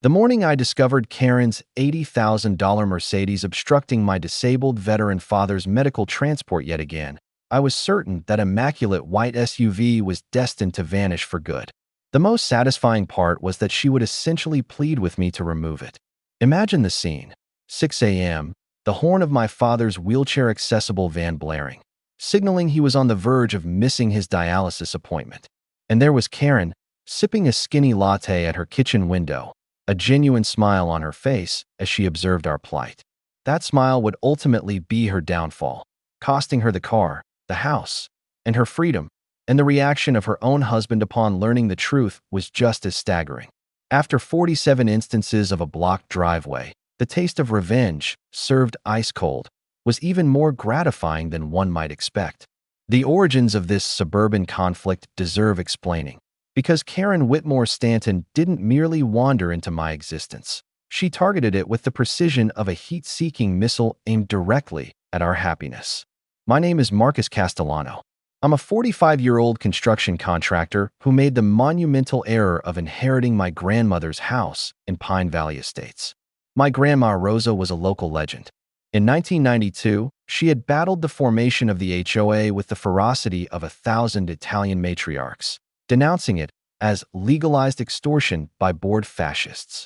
The morning I discovered Karen's $80,000 Mercedes obstructing my disabled veteran father's medical transport yet again, I was certain that immaculate white SUV was destined to vanish for good. The most satisfying part was that she would essentially plead with me to remove it. Imagine the scene. 6 a.m., the horn of my father's wheelchair-accessible van blaring, signaling he was on the verge of missing his dialysis appointment. And there was Karen, sipping a skinny latte at her kitchen window, a genuine smile on her face as she observed our plight. That smile would ultimately be her downfall, costing her the car, the house, and her freedom, and the reaction of her own husband upon learning the truth was just as staggering. After 47 instances of a blocked driveway, the taste of revenge, served ice-cold, was even more gratifying than one might expect. The origins of this suburban conflict deserve explaining, because Karen Whitmore Stanton didn't merely wander into my existence. She targeted it with the precision of a heat-seeking missile aimed directly at our happiness. My name is Marcus Castellano. I'm a 45-year-old construction contractor who made the monumental error of inheriting my grandmother's house in Pine Valley Estates. My grandma Rosa was a local legend. In 1992, she had battled the formation of the HOA with the ferocity of 1,000 Italian matriarchs, denouncing it as legalized extortion by bored fascists.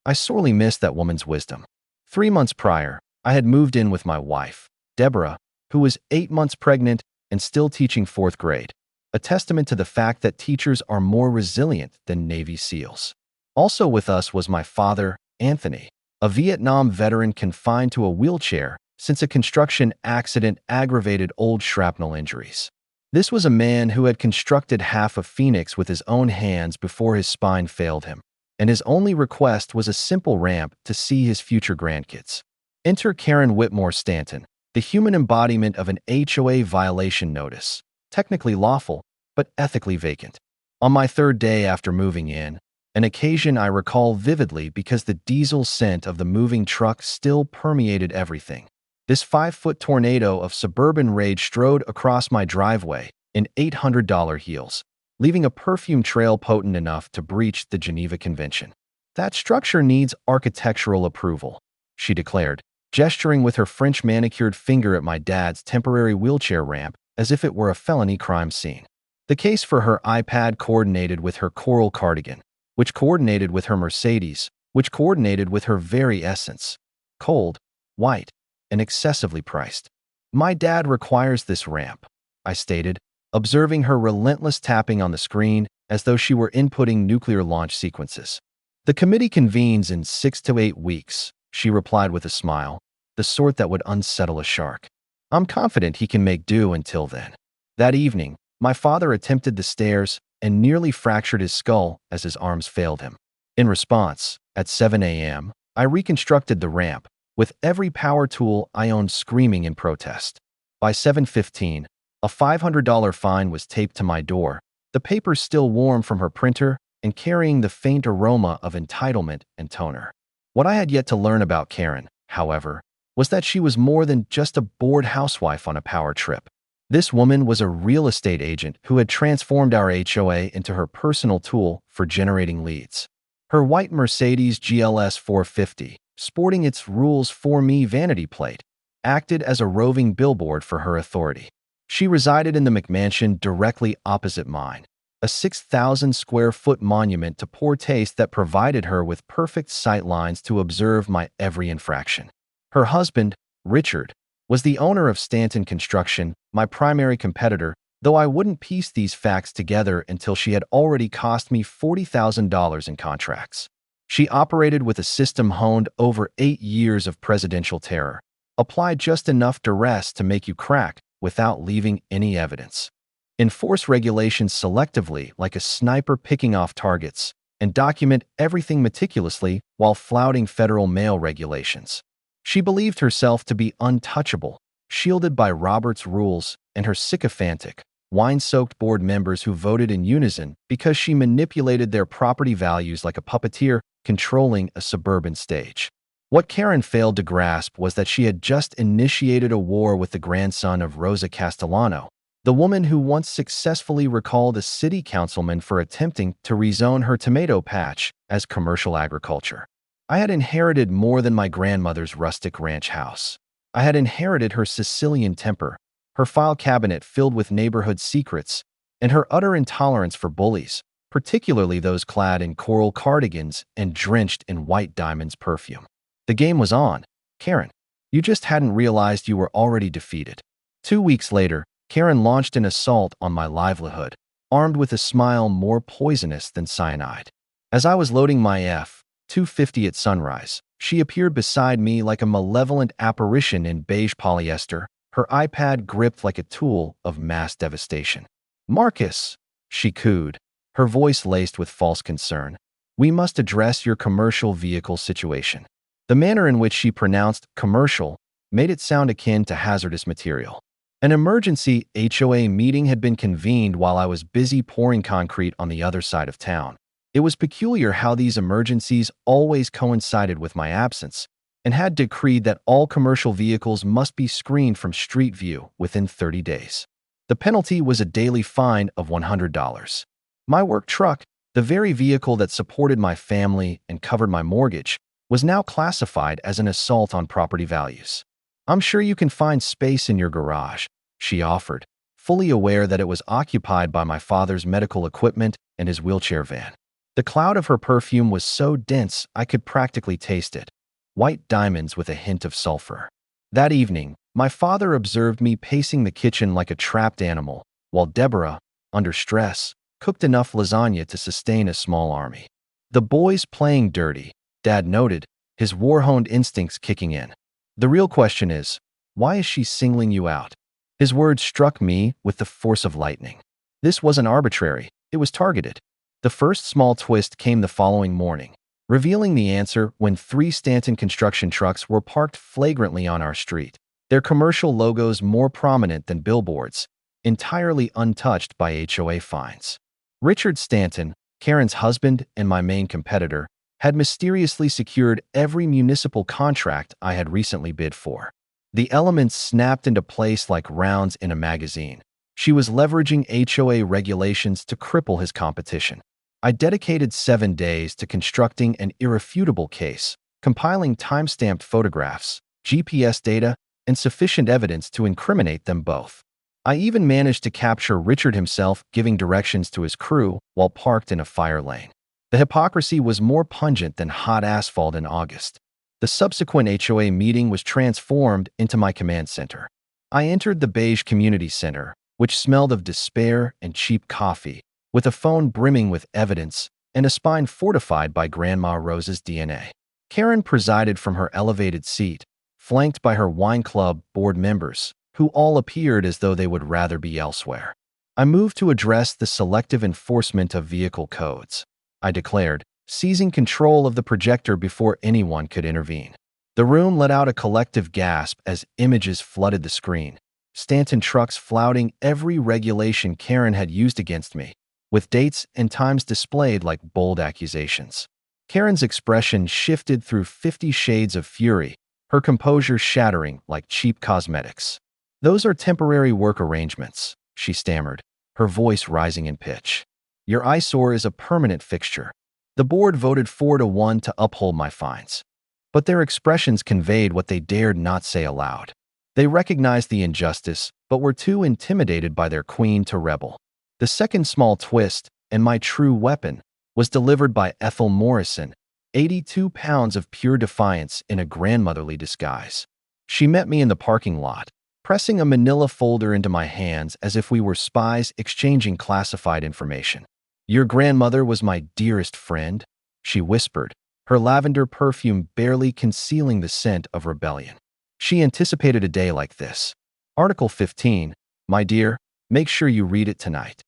I sorely missed that woman's wisdom. 3 months prior, I had moved in with my wife, Deborah, who was 8 months pregnant and still teaching 4th grade, a testament to the fact that teachers are more resilient than Navy SEALs. Also with us was my father, Anthony, a Vietnam veteran confined to a wheelchair since a construction accident aggravated old shrapnel injuries. This was a man who had constructed half of Phoenix with his own hands before his spine failed him, and his only request was a simple ramp to see his future grandkids. Enter Karen Whitmore Stanton, the human embodiment of an HOA violation notice, technically lawful, but ethically vacant. On my 3rd day after moving in, an occasion I recall vividly because the diesel scent of the moving truck still permeated everything. This 5-foot tornado of suburban rage strode across my driveway in $800 heels, leaving a perfume trail potent enough to breach the Geneva Convention. "That structure needs architectural approval," she declared, gesturing with her French manicured finger at my dad's temporary wheelchair ramp as if it were a felony crime scene. The case for her iPad coordinated with her coral cardigan, which coordinated with her Mercedes, which coordinated with her very essence. Cold, white, and excessively priced. "My dad requires this ramp," I stated, observing her relentless tapping on the screen as though she were inputting nuclear launch sequences. "The committee convenes in 6 to 8 weeks, she replied with a smile, the sort that would unsettle a shark. "I'm confident he can make do until then." That evening, my father attempted the stairs and nearly fractured his skull as his arms failed him. In response, at 7 a.m., I reconstructed the ramp, with every power tool I owned screaming in protest. By 7:15, a $500 fine was taped to my door, the papers still warm from her printer and carrying the faint aroma of entitlement and toner. What I had yet to learn about Karen, however, was that she was more than just a bored housewife on a power trip. This woman was a real estate agent who had transformed our HOA into her personal tool for generating leads. Her white Mercedes GLS 450, sporting its "Rules for Me" vanity plate, acted as a roving billboard for her authority. She resided in the McMansion directly opposite mine, a 6,000-square-foot monument to poor taste that provided her with perfect sight lines to observe my every infraction. Her husband, Richard, was the owner of Stanton Construction, my primary competitor, though I wouldn't piece these facts together until she had already cost me $40,000 in contracts. She operated with a system honed over 8 years of presidential terror, applied just enough duress to make you crack without leaving any evidence, enforce regulations selectively like a sniper picking off targets, and document everything meticulously while flouting federal mail regulations. She believed herself to be untouchable, shielded by Robert's rules and her sycophantic, wine-soaked board members who voted in unison because she manipulated their property values like a puppeteer controlling a suburban stage. What Karen failed to grasp was that she had just initiated a war with the grandson of Rosa Castellano, The woman who once successfully recalled a city councilman for attempting to rezone her tomato patch as commercial agriculture. I had inherited more than my grandmother's rustic ranch house. I had inherited her Sicilian temper, her file cabinet filled with neighborhood secrets, and her utter intolerance for bullies, particularly those clad in coral cardigans and drenched in white diamonds perfume. The game was on, Karen. You just hadn't realized you were already defeated. 2 weeks later, Karen launched an assault on my livelihood, armed with a smile more poisonous than cyanide. As I was loading my F-250 at sunrise, she appeared beside me like a malevolent apparition in beige polyester, her iPad gripped like a tool of mass devastation. "Marcus," she cooed, her voice laced with false concern, "we must address your commercial vehicle situation." The manner in which she pronounced commercial made it sound akin to hazardous material. An emergency HOA meeting had been convened while I was busy pouring concrete on the other side of town. It was peculiar how these emergencies always coincided with my absence, and had decreed that all commercial vehicles must be screened from street view within 30 days. The penalty was a daily fine of $100. My work truck, the very vehicle that supported my family and covered my mortgage, was now classified as an assault on property values. "I'm sure you can find space in your garage," she offered, fully aware that it was occupied by my father's medical equipment and his wheelchair van. The cloud of her perfume was so dense I could practically taste it, white diamonds with a hint of sulfur. That evening, my father observed me pacing the kitchen like a trapped animal, while Deborah, under stress, cooked enough lasagna to sustain a small army. "The boy's playing dirty," Dad noted, his war-honed instincts kicking in. "The real question is, why is she singling you out?" His words struck me with the force of lightning. This wasn't arbitrary, it was targeted. The first small twist came the following morning, revealing the answer when 3 Stanton construction trucks were parked flagrantly on our street, their commercial logos more prominent than billboards, entirely untouched by HOA fines. Richard Stanton, Karen's husband and my main competitor, had mysteriously secured every municipal contract I had recently bid for. The elements snapped into place like rounds in a magazine. She was leveraging HOA regulations to cripple his competition. I dedicated 7 days to constructing an irrefutable case, compiling time-stamped photographs, GPS data, and sufficient evidence to incriminate them both. I even managed to capture Richard himself giving directions to his crew while parked in a fire lane. The hypocrisy was more pungent than hot asphalt in August. The subsequent HOA meeting was transformed into my command center. I entered the beige community center, which smelled of despair and cheap coffee, with a phone brimming with evidence and a spine fortified by Grandma Rose's DNA. Karen presided from her elevated seat, flanked by her wine club board members, who all appeared as though they would rather be elsewhere. I moved to address the selective enforcement of vehicle codes, I declared, seizing control of the projector before anyone could intervene. The room let out a collective gasp as images flooded the screen, Stanton trucks flouting every regulation Karen had used against me, with dates and times displayed like bold accusations. Karen's expression shifted through 50 shades of fury, her composure shattering like cheap cosmetics. "Those are temporary work arrangements," she stammered, her voice rising in pitch. "Your eyesore is a permanent fixture." The board voted 4-1 to uphold my fines. But their expressions conveyed what they dared not say aloud. They recognized the injustice, but were too intimidated by their queen to rebel. The second small twist, and my true weapon, was delivered by Ethel Morrison, 82 pounds of pure defiance in a grandmotherly disguise. She met me in the parking lot, pressing a manila folder into my hands as if we were spies exchanging classified information. "Your grandmother was my dearest friend," she whispered, her lavender perfume barely concealing the scent of rebellion. "She anticipated a day like this. Article 15, my dear, make sure you read it tonight."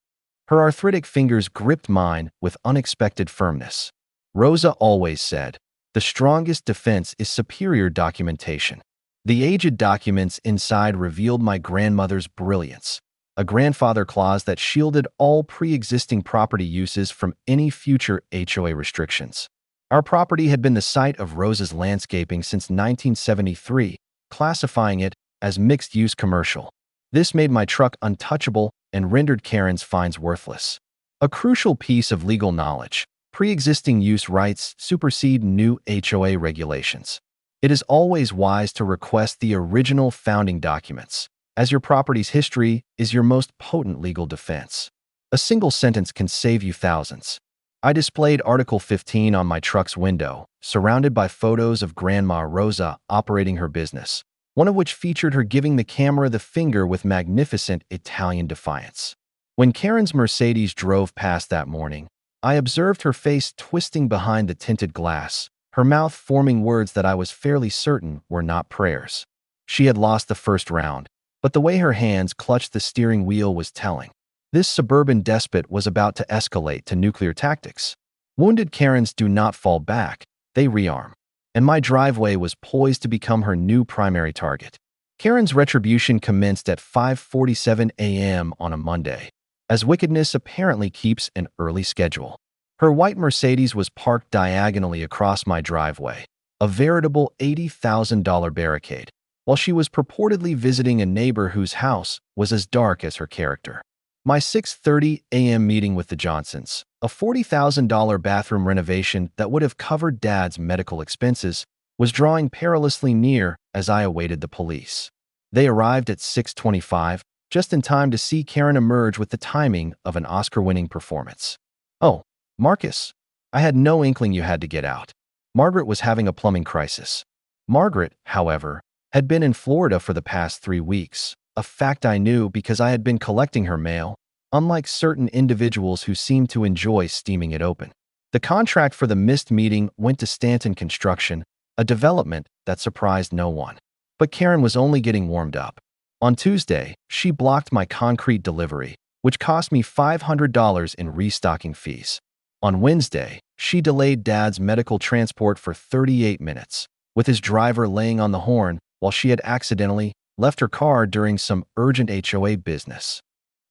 Her arthritic fingers gripped mine with unexpected firmness. Rosa always said, "The strongest defense is superior documentation." The aged documents inside revealed my grandmother's brilliance, a grandfather clause that shielded all pre-existing property uses from any future HOA restrictions. Our property had been the site of Rosa's landscaping since 1973, classifying it as mixed-use commercial. This made my truck untouchable and rendered Karen's fines worthless. A crucial piece of legal knowledge: pre-existing use rights supersede new HOA regulations. It is always wise to request the original founding documents, as your property's history is your most potent legal defense. A single sentence can save you thousands. I displayed Article 15 on my truck's window, surrounded by photos of Grandma Rosa operating her business, one of which featured her giving the camera the finger with magnificent Italian defiance. When Karen's Mercedes drove past that morning, I observed her face twisting behind the tinted glass, her mouth forming words that I was fairly certain were not prayers. She had lost the first round, but the way her hands clutched the steering wheel was telling. This suburban despot was about to escalate to nuclear tactics. Wounded Karens do not fall back, they rearm. And my driveway was poised to become her new primary target. Karen's retribution commenced at 5:47 a.m. on a Monday, as wickedness apparently keeps an early schedule. Her white Mercedes was parked diagonally across my driveway, a veritable $80,000 barricade, while she was purportedly visiting a neighbor whose house was as dark as her character. My 6:30 a.m. meeting with the Johnsons, a $40,000 bathroom renovation that would have covered Dad's medical expenses, was drawing perilously near as I awaited the police. They arrived at 6:25, just in time to see Karen emerge with the timing of an Oscar-winning performance. "Oh, Marcus, I had no inkling you had to get out." Margaret was having a plumbing crisis. Margaret, however, had been in Florida for the past 3 weeks, a fact I knew because I had been collecting her mail, unlike certain individuals who seemed to enjoy steaming it open. The contract for the missed meeting went to Stanton Construction, a development that surprised no one. But Karen was only getting warmed up. On Tuesday, she blocked my concrete delivery, which cost me $500 in restocking fees. On Wednesday, she delayed Dad's medical transport for 38 minutes, with his driver laying on the horn while she had accidentally left her car during some urgent HOA business.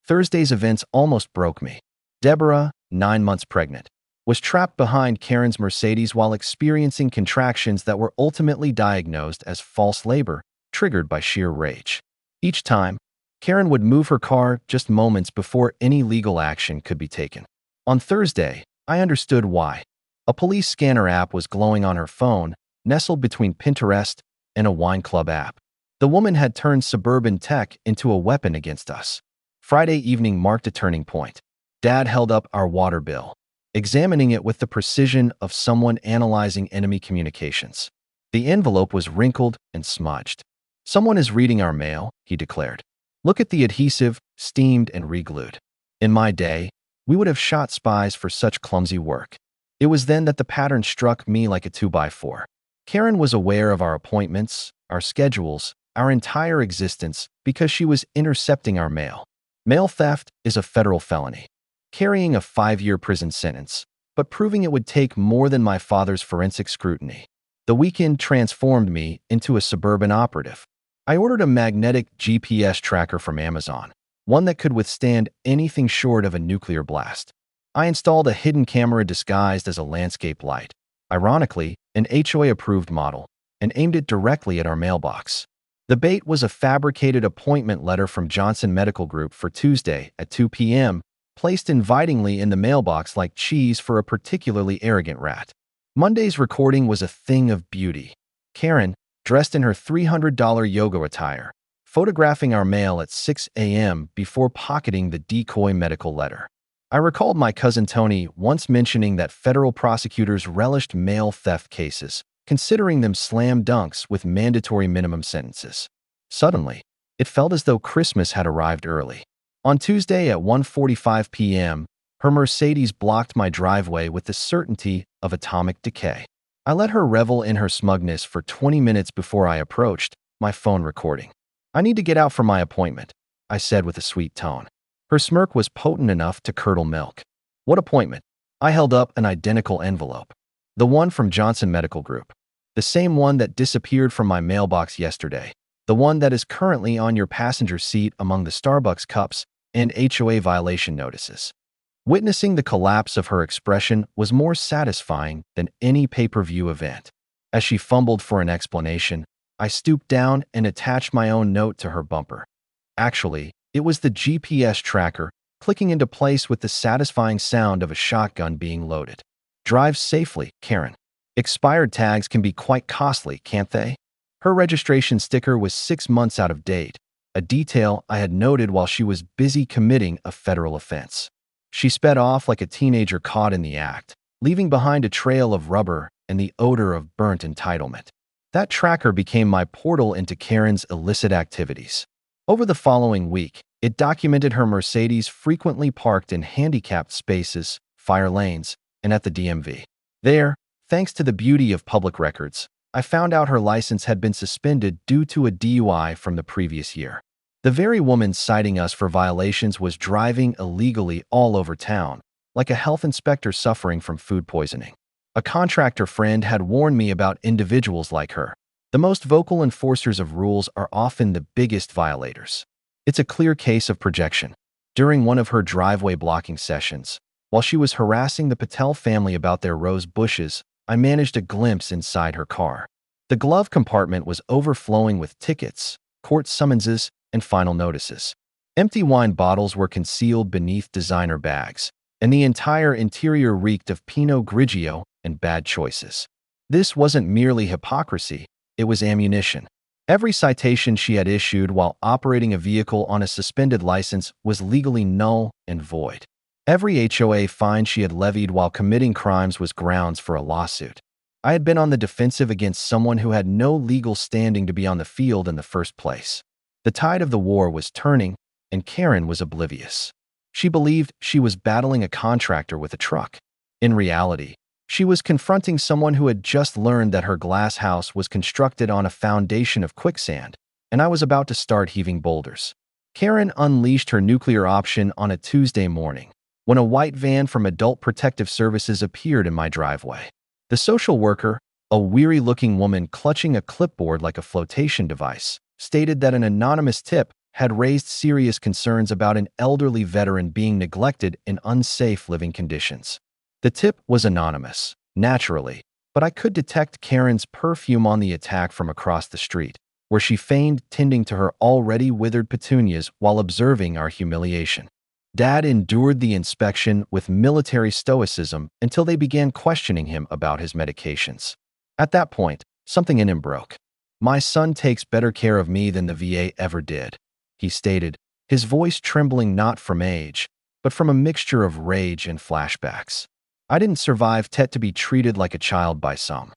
Thursday's events almost broke me. Deborah, 9 months pregnant, was trapped behind Karen's Mercedes while experiencing contractions that were ultimately diagnosed as false labor, triggered by sheer rage. Each time, Karen would move her car just moments before any legal action could be taken. On Thursday, I understood why. A police scanner app was glowing on her phone, nestled between Pinterest and a wine club app. The woman had turned suburban tech into a weapon against us. Friday evening marked a turning point. Dad held up our water bill, examining it with the precision of someone analyzing enemy communications. The envelope was wrinkled and smudged. "Someone is reading our mail," he declared. "Look at the adhesive, steamed and reglued." In my day, we would have shot spies for such clumsy work. It was then that the pattern struck me like a 2x4. Karen was aware of our appointments, our schedules, our entire existence because she was intercepting our mail. Mail theft is a federal felony, carrying a 5-year prison sentence, but proving it would take more than my father's forensic scrutiny. The weekend transformed me into a suburban operative. I ordered a magnetic GPS tracker from Amazon, one that could withstand anything short of a nuclear blast. I installed a hidden camera disguised as a landscape light, ironically, an HOA-approved model, and aimed it directly at our mailbox. The bait was a fabricated appointment letter from Johnson Medical Group for Tuesday at 2 p.m., placed invitingly in the mailbox like cheese for a particularly arrogant rat. Monday's recording was a thing of beauty. Karen, dressed in her $300 yoga attire, photographing our mail at 6 a.m. before pocketing the decoy medical letter. I recalled my cousin Tony once mentioning that federal prosecutors relished mail theft cases, considering them slam dunks with mandatory minimum sentences. Suddenly, it felt as though Christmas had arrived early. On Tuesday at 1:45 p.m., her Mercedes blocked my driveway with the certainty of atomic decay. I let her revel in her smugness for 20 minutes before I approached, my phone recording. "I need to get out for my appointment," I said with a sweet tone. Her smirk was potent enough to curdle milk. "What appointment?" I held up an identical envelope. "The one from Johnson Medical Group. The same one that disappeared from my mailbox yesterday. The one that is currently on your passenger seat among the Starbucks cups and HOA violation notices." Witnessing the collapse of her expression was more satisfying than any pay-per-view event. As she fumbled for an explanation, I stooped down and attached my own note to her bumper. Actually, it was the GPS tracker clicking into place with the satisfying sound of a shotgun being loaded. Drive safely, Karen. Expired tags can be quite costly, can't they? Her registration sticker was 6 months out of date, a detail I had noted while she was busy committing a federal offense. She sped off like a teenager caught in the act, leaving behind a trail of rubber and the odor of burnt entitlement. That tracker became my portal into Karen's illicit activities. Over the following week, it documented her Mercedes frequently parked in handicapped spaces, fire lanes, and at the DMV. There, thanks to the beauty of public records, I found out her license had been suspended due to a DUI from the previous year. The very woman citing us for violations was driving illegally all over town, like a health inspector suffering from food poisoning. A contractor friend had warned me about individuals like her. The most vocal enforcers of rules are often the biggest violators. It's a clear case of projection. During one of her driveway blocking sessions, while she was harassing the Patel family about their rose bushes, I managed a glimpse inside her car. The glove compartment was overflowing with tickets, court summonses, and final notices. Empty wine bottles were concealed beneath designer bags, and the entire interior reeked of Pinot Grigio and bad choices. This wasn't merely hypocrisy, it was ammunition. Every citation she had issued while operating a vehicle on a suspended license was legally null and void. Every HOA fine she had levied while committing crimes was grounds for a lawsuit. I had been on the defensive against someone who had no legal standing to be on the field in the first place. The tide of the war was turning, and Karen was oblivious. She believed she was battling a contractor with a truck. In reality, she was confronting someone who had just learned that her glass house was constructed on a foundation of quicksand, and I was about to start heaving boulders. Karen unleashed her nuclear option on a Tuesday morning, when a white van from Adult Protective Services appeared in my driveway. The social worker, a weary-looking woman clutching a clipboard like a flotation device, stated that an anonymous tip had raised serious concerns about an elderly veteran being neglected in unsafe living conditions. The tip was anonymous, naturally, but I could detect Karen's perfume on the attack from across the street, where she feigned tending to her already withered petunias while observing our humiliation. Dad endured the inspection with military stoicism until they began questioning him about his medications. At that point, something in him broke. "My son takes better care of me than the VA ever did," he stated, his voice trembling not from age, but from a mixture of rage and flashbacks. "I didn't survive to be treated like a child by some."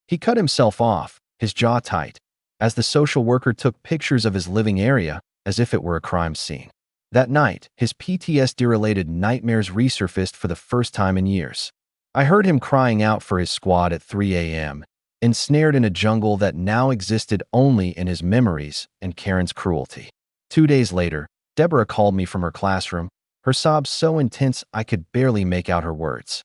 He cut himself off, his jaw tight, as the social worker took pictures of his living area as if it were a crime scene. That night, his PTSD-related nightmares resurfaced for the first time in years. I heard him crying out for his squad at 3 a.m., ensnared in a jungle that now existed only in his memories and Karen's cruelty. 2 days later, Deborah called me from her classroom, her sobs so intense I could barely make out her words.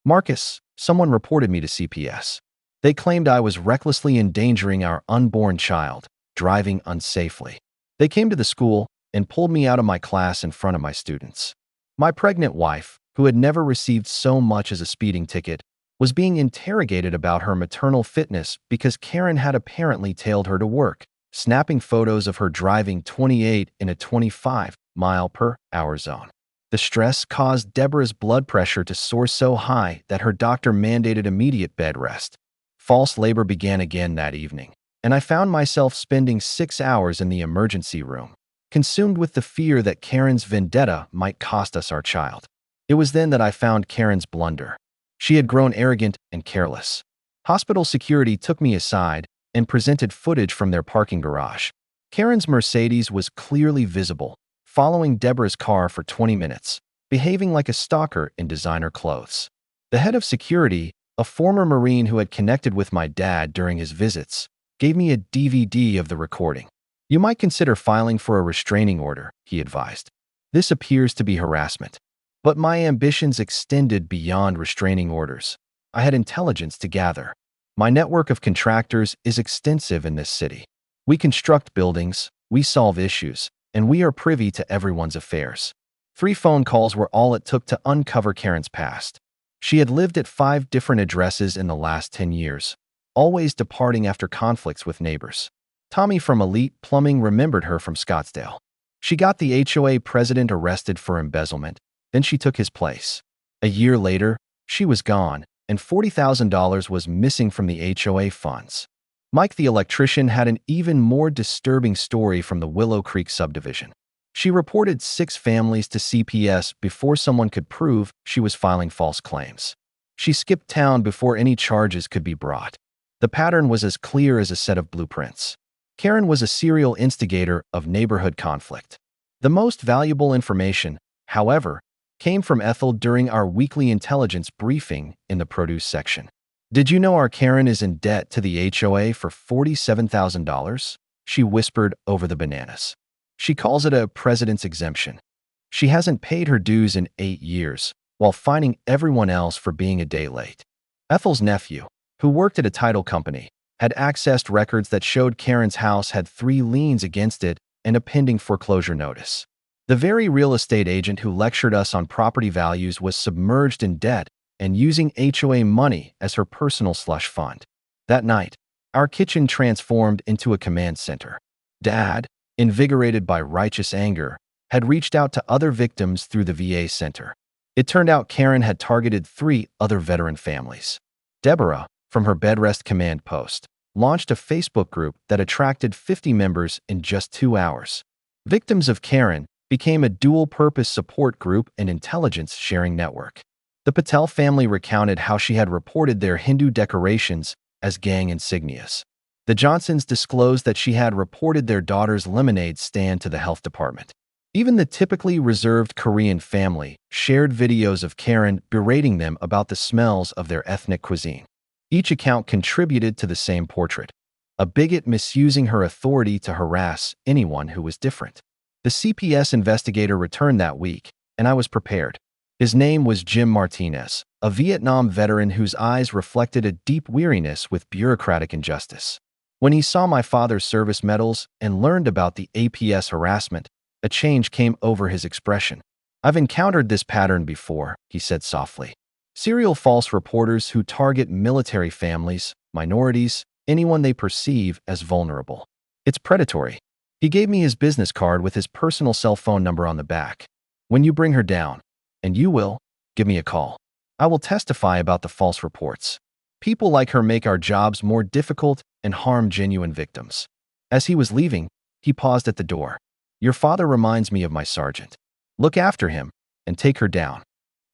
"Marcus, someone reported me to CPS. They claimed I was recklessly endangering our unborn child, driving unsafely. They came to the school and pulled me out of my class in front of my students. My pregnant wife, who had never received so much as a speeding ticket, was being interrogated about her maternal fitness because Karen had apparently tailed her to work, snapping photos of her driving 28 in a 25-mile-per-hour zone. The stress caused Deborah's blood pressure to soar so high that her doctor mandated immediate bed rest. False labor began again that evening, and I found myself spending 6 hours in the emergency room, consumed with the fear that Karen's vendetta might cost us our child. It was then that I found Karen's blunder. She had grown arrogant and careless. Hospital security took me aside and presented footage from their parking garage. Karen's Mercedes was clearly visible, following Deborah's car for 20 minutes, behaving like a stalker in designer clothes. The head of security, a former Marine who had connected with my dad during his visits, gave me a DVD of the recording. "You might consider filing for a restraining order," he advised. "This appears to be harassment." But my ambitions extended beyond restraining orders. I had intelligence to gather. My network of contractors is extensive in this city. We construct buildings, we solve issues, and we are privy to everyone's affairs. 3 phone calls were all it took to uncover Karen's past. She had lived at 5 different addresses in the last 10 years, always departing after conflicts with neighbors. Tommy from Elite Plumbing remembered her from Scottsdale. She got the HOA president arrested for embezzlement, then she took his place. A year later, she was gone, and $40,000 was missing from the HOA funds. Mike the electrician had an even more disturbing story from the Willow Creek subdivision. She reported 6 families to CPS before someone could prove she was filing false claims. She skipped town before any charges could be brought. The pattern was as clear as a set of blueprints. Karen was a serial instigator of neighborhood conflict. The most valuable information, however, came from Ethel during our weekly intelligence briefing in the produce section. "Did you know our Karen is in debt to the HOA for $47,000? She whispered over the bananas. She calls it a president's exemption. She hasn't paid her dues in 8 years, while fining everyone else for being a day late. Ethel's nephew, who worked at a title company, had accessed records that showed Karen's house had 3 liens against it and a pending foreclosure notice. The very real estate agent who lectured us on property values was submerged in debt and using HOA money as her personal slush fund. That night, our kitchen transformed into a command center. Dad, invigorated by righteous anger, had reached out to other victims through the VA center. It turned out Karen had targeted 3 other veteran families. Deborah, from her bed rest command post, launched a Facebook group that attracted 50 members in just 2 hours. Victims of Karen became a dual-purpose support group and intelligence-sharing network. The Patel family recounted how she had reported their Hindu decorations as gang insignias. The Johnsons disclosed that she had reported their daughter's lemonade stand to the health department. Even the typically reserved Korean family shared videos of Karen berating them about the smells of their ethnic cuisine. Each account contributed to the same portrait: a bigot misusing her authority to harass anyone who was different. The CPS investigator returned that week, and I was prepared. His name was Jim Martinez, a Vietnam veteran whose eyes reflected a deep weariness with bureaucratic injustice. When he saw my father's service medals and learned about the APS harassment, a change came over his expression. "I've encountered this pattern before," he said softly. "Serial false reporters who target military families, minorities, anyone they perceive as vulnerable. It's predatory." He gave me his business card with his personal cell phone number on the back. "When you bring her down, and you will, give me a call. I will testify about the false reports. People like her make our jobs more difficult and harm genuine victims." As he was leaving, he paused at the door. "Your father reminds me of my sergeant. Look after him and take her down."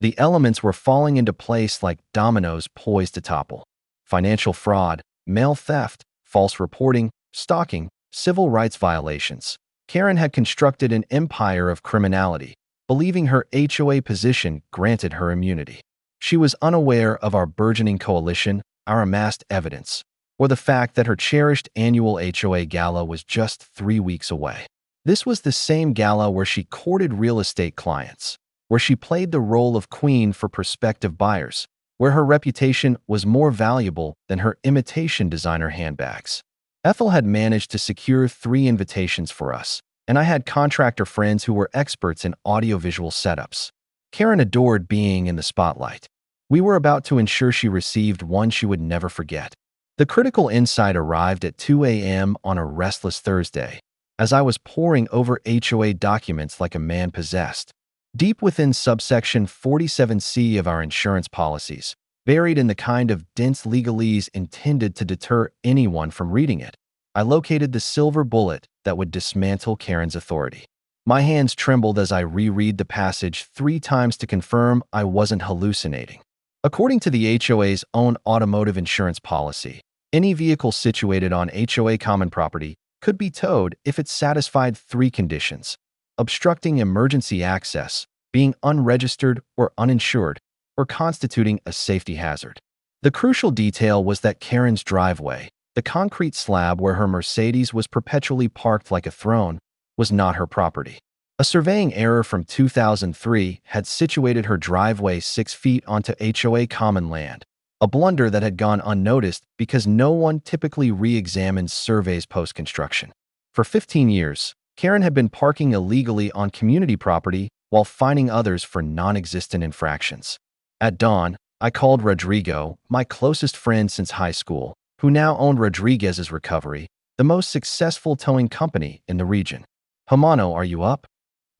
The elements were falling into place like dominoes poised to topple. Financial fraud, mail theft, false reporting, stalking, civil rights violations. Karen had constructed an empire of criminality, believing her HOA position granted her immunity. She was unaware of our burgeoning coalition, our amassed evidence, or the fact that her cherished annual HOA Gala was just 3 weeks away. This was the same gala where she courted real estate clients, where she played the role of queen for prospective buyers, where her reputation was more valuable than her imitation designer handbags. Ethel had managed to secure 3 invitations for us, and I had contractor friends who were experts in audiovisual setups. Karen adored being in the spotlight. We were about to ensure she received one she would never forget. The critical insight arrived at 2 a.m. on a restless Thursday, as I was poring over HOA documents like a man possessed. Deep within subsection 47C of our insurance policies, buried in the kind of dense legalese intended to deter anyone from reading it, I located the silver bullet that would dismantle Karen's authority. My hands trembled as I reread the passage 3 times to confirm I wasn't hallucinating. According to the HOA's own automotive insurance policy, any vehicle situated on HOA common property could be towed if it satisfied 3 conditions: obstructing emergency access, being unregistered or uninsured, or constituting a safety hazard. The crucial detail was that Karen's driveway, the concrete slab where her Mercedes was perpetually parked like a throne, was not her property. A surveying error from 2003 had situated her driveway 6 feet onto HOA common land, a blunder that had gone unnoticed because no one typically re-examines surveys post-construction. For 15 years, Karen had been parking illegally on community property while fining others for non-existent infractions. At dawn, I called Rodrigo, my closest friend since high school, who now owned Rodriguez's Recovery, the most successful towing company in the region. Hamano, are you up?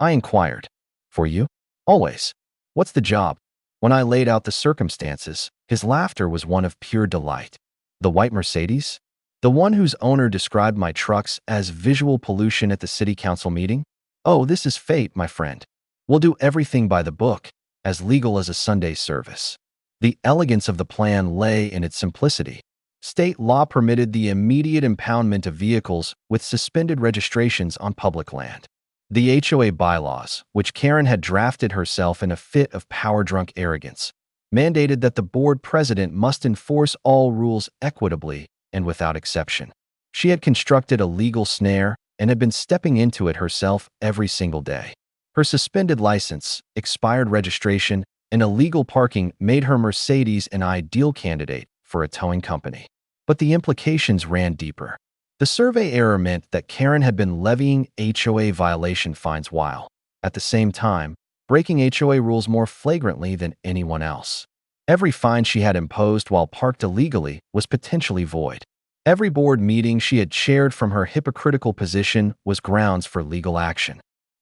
I inquired. For you? Always. What's the job? When I laid out the circumstances, his laughter was one of pure delight. The white Mercedes? The one whose owner described my trucks as visual pollution at the city council meeting? Oh, this is fate, my friend. We'll do everything by the book, as legal as a Sunday service. The elegance of the plan lay in its simplicity. State law permitted the immediate impoundment of vehicles with suspended registrations on public land. The HOA bylaws, which Karen had drafted herself in a fit of power-drunk arrogance, mandated that the board president must enforce all rules equitably and without exception. She had constructed a legal snare and had been stepping into it herself every single day. Her suspended license, expired registration, and illegal parking made her Mercedes an ideal candidate for a towing company. But the implications ran deeper. The survey error meant that Karen had been levying HOA violation fines while, at the same time, breaking HOA rules more flagrantly than anyone else. Every fine she had imposed while parked illegally was potentially void. Every board meeting she had chaired from her hypocritical position was grounds for legal action.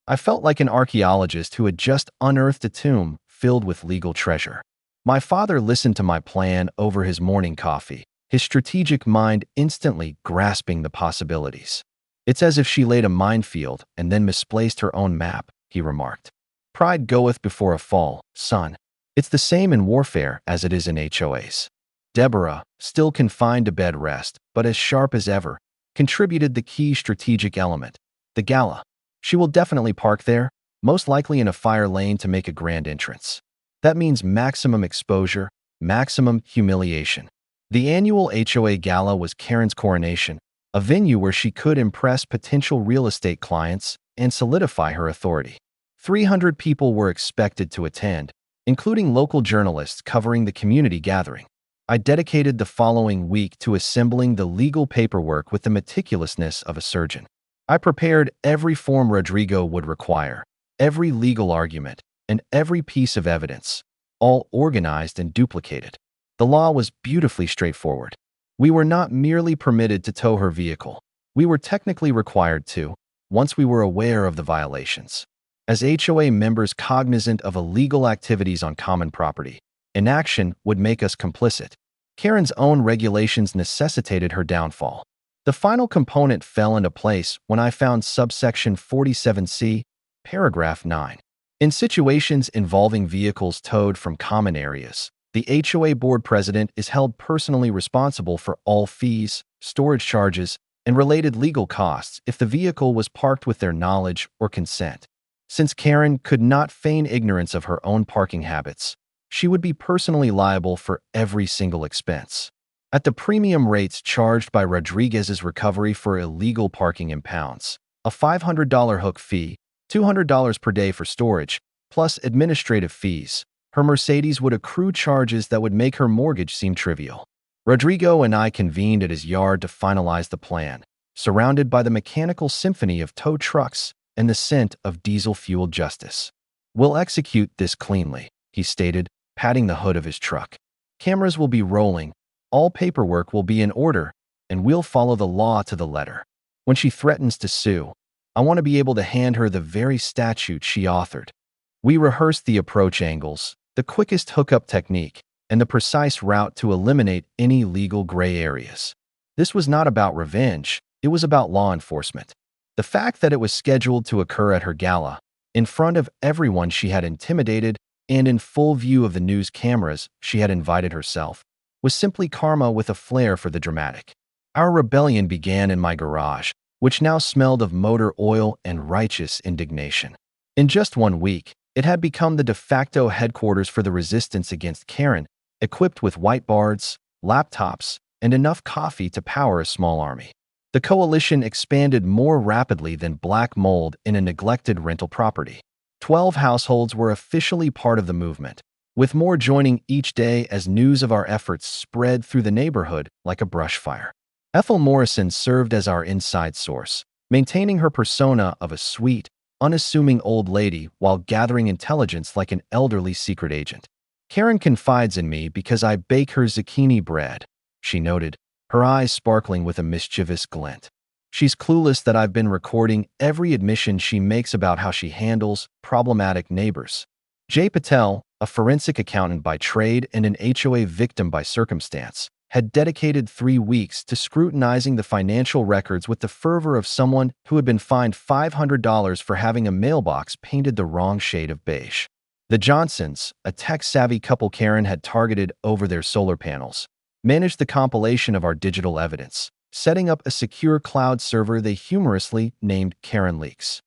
I felt like an archaeologist who had just unearthed a tomb filled with legal treasure. My father listened to my plan over his morning coffee, his strategic mind instantly grasping the possibilities. It's as if she laid a minefield and then misplaced her own map, he remarked. Pride goeth before a fall, son. It's the same in warfare as it is in HOAs. Deborah, still confined to bed rest, but as sharp as ever, contributed the key strategic element, the Gala. She will definitely park there, most likely in a fire lane to make a grand entrance. That means maximum exposure, maximum humiliation. The annual HOA Gala was Karen's coronation, a venue where she could impress potential real estate clients and solidify her authority. 300 people were expected to attend, including local journalists covering the community gathering. I dedicated the following week to assembling the legal paperwork with the meticulousness of a surgeon. I prepared every form Rodrigo would require, every legal argument, and every piece of evidence, all organized and duplicated. The law was beautifully straightforward. We were not merely permitted to tow her vehicle. We were technically required to, once we were aware of the violations. As HOA members cognizant of illegal activities on common property, inaction would make us complicit. Karen's own regulations necessitated her downfall. The final component fell into place when I found subsection 47C, paragraph 9. In situations involving vehicles towed from common areas, the HOA board president is held personally responsible for all fees, storage charges, and related legal costs if the vehicle was parked with their knowledge or consent. Since Karen could not feign ignorance of her own parking habits, she would be personally liable for every single expense. At the premium rates charged by Rodriguez's recovery for illegal parking impounds, a $500 hook fee, $200 per day for storage, plus administrative fees, her Mercedes would accrue charges that would make her mortgage seem trivial. Rodrigo and I convened at his yard to finalize the plan, surrounded by the mechanical symphony of tow trucks and the scent of diesel-fueled justice. We'll execute this cleanly, he stated, patting the hood of his truck. Cameras will be rolling, all paperwork will be in order, and we'll follow the law to the letter. When she threatens to sue, I want to be able to hand her the very statute she authored. We rehearsed the approach angles, the quickest hookup technique, and the precise route to eliminate any legal gray areas. This was not about revenge, it was about law enforcement. The fact that it was scheduled to occur at her gala, in front of everyone she had intimidated and in full view of the news cameras she had invited herself, was simply karma with a flair for the dramatic. Our rebellion began in my garage, which now smelled of motor oil and righteous indignation. In just 1 week, it had become the de facto headquarters for the resistance against Karen, equipped with whiteboards, laptops, and enough coffee to power a small army. The coalition expanded more rapidly than black mold in a neglected rental property. 12 households were officially part of the movement, with more joining each day as news of our efforts spread through the neighborhood like a brush fire. Ethel Morrison served as our inside source, maintaining her persona of a sweet, unassuming old lady while gathering intelligence like an elderly secret agent. Karen confides in me because I bake her zucchini bread, she noted, her eyes sparkling with a mischievous glint. She's clueless that I've been recording every admission she makes about how she handles problematic neighbors. Jay Patel, a forensic accountant by trade and an HOA victim by circumstance, had dedicated 3 weeks to scrutinizing the financial records with the fervor of someone who had been fined $500 for having a mailbox painted the wrong shade of beige. The Johnsons, a tech-savvy couple Karen had targeted over their solar panels, managed the compilation of our digital evidence, setting up a secure cloud server they humorously named Karen Leaks.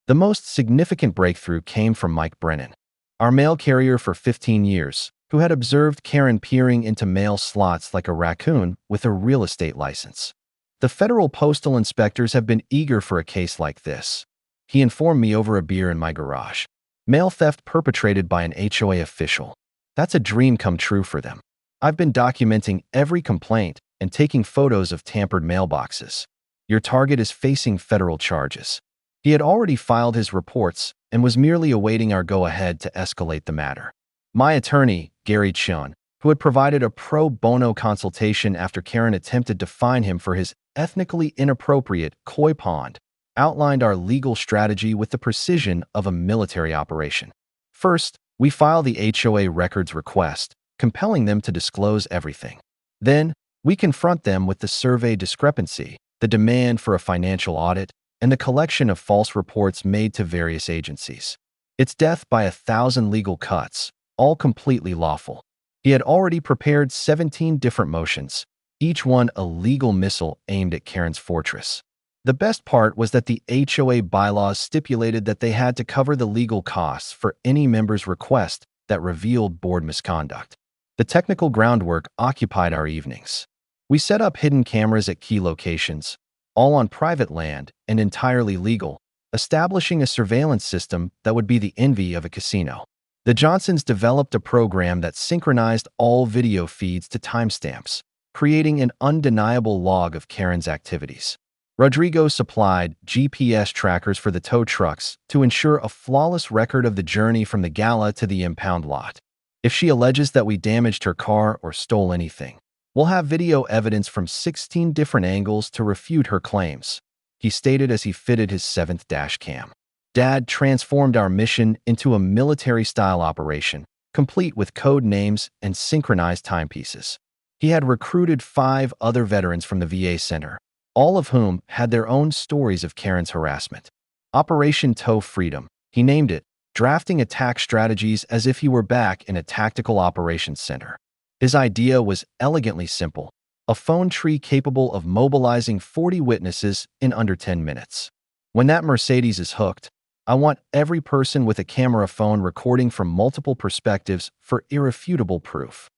The most significant breakthrough came from Mike Brennan, our mail carrier for 15 years, who had observed Karen peering into mail slots like a raccoon with a real estate license. The federal postal inspectors have been eager for a case like this, he informed me over a beer in my garage. Mail theft perpetrated by an HOA official. That's a dream come true for them. I've been documenting every complaint and taking photos of tampered mailboxes. Your target is facing federal charges. He had already filed his reports and was merely awaiting our go-ahead to escalate the matter. My attorney, Gary Chun, who had provided a pro bono consultation after Karen attempted to fine him for his ethnically inappropriate koi pond, outlined our legal strategy with the precision of a military operation. First, we file the HOA records request, compelling them to disclose everything. Then, we confront them with the survey discrepancy, the demand for a financial audit, and the collection of false reports made to various agencies. It's death by 1,000 legal cuts, all completely lawful. He had already prepared 17 different motions, each one a legal missile aimed at Karen's fortress. The best part was that the HOA bylaws stipulated that they had to cover the legal costs for any member's request that revealed board misconduct. The technical groundwork occupied our evenings. We set up hidden cameras at key locations, all on private land and entirely legal, establishing a surveillance system that would be the envy of a casino. The Johnsons developed a program that synchronized all video feeds to timestamps, creating an undeniable log of Karen's activities. Rodrigo supplied GPS trackers for the tow trucks to ensure a flawless record of the journey from the Gala to the impound lot. If she alleges that we damaged her car or stole anything, we'll have video evidence from 16 different angles to refute her claims, he stated as he fitted his 7th dash cam. Dad transformed our mission into a military-style operation, complete with code names and synchronized timepieces. He had recruited 5 other veterans from the VA Center, all of whom had their own stories of Karen's harassment. Operation Tow Freedom, he named it, drafting attack strategies as if he were back in a tactical operations center. His idea was elegantly simple, a phone tree capable of mobilizing 40 witnesses in under 10 minutes. When that Mercedes is hooked, I want every person with a camera phone recording from multiple perspectives for irrefutable proof.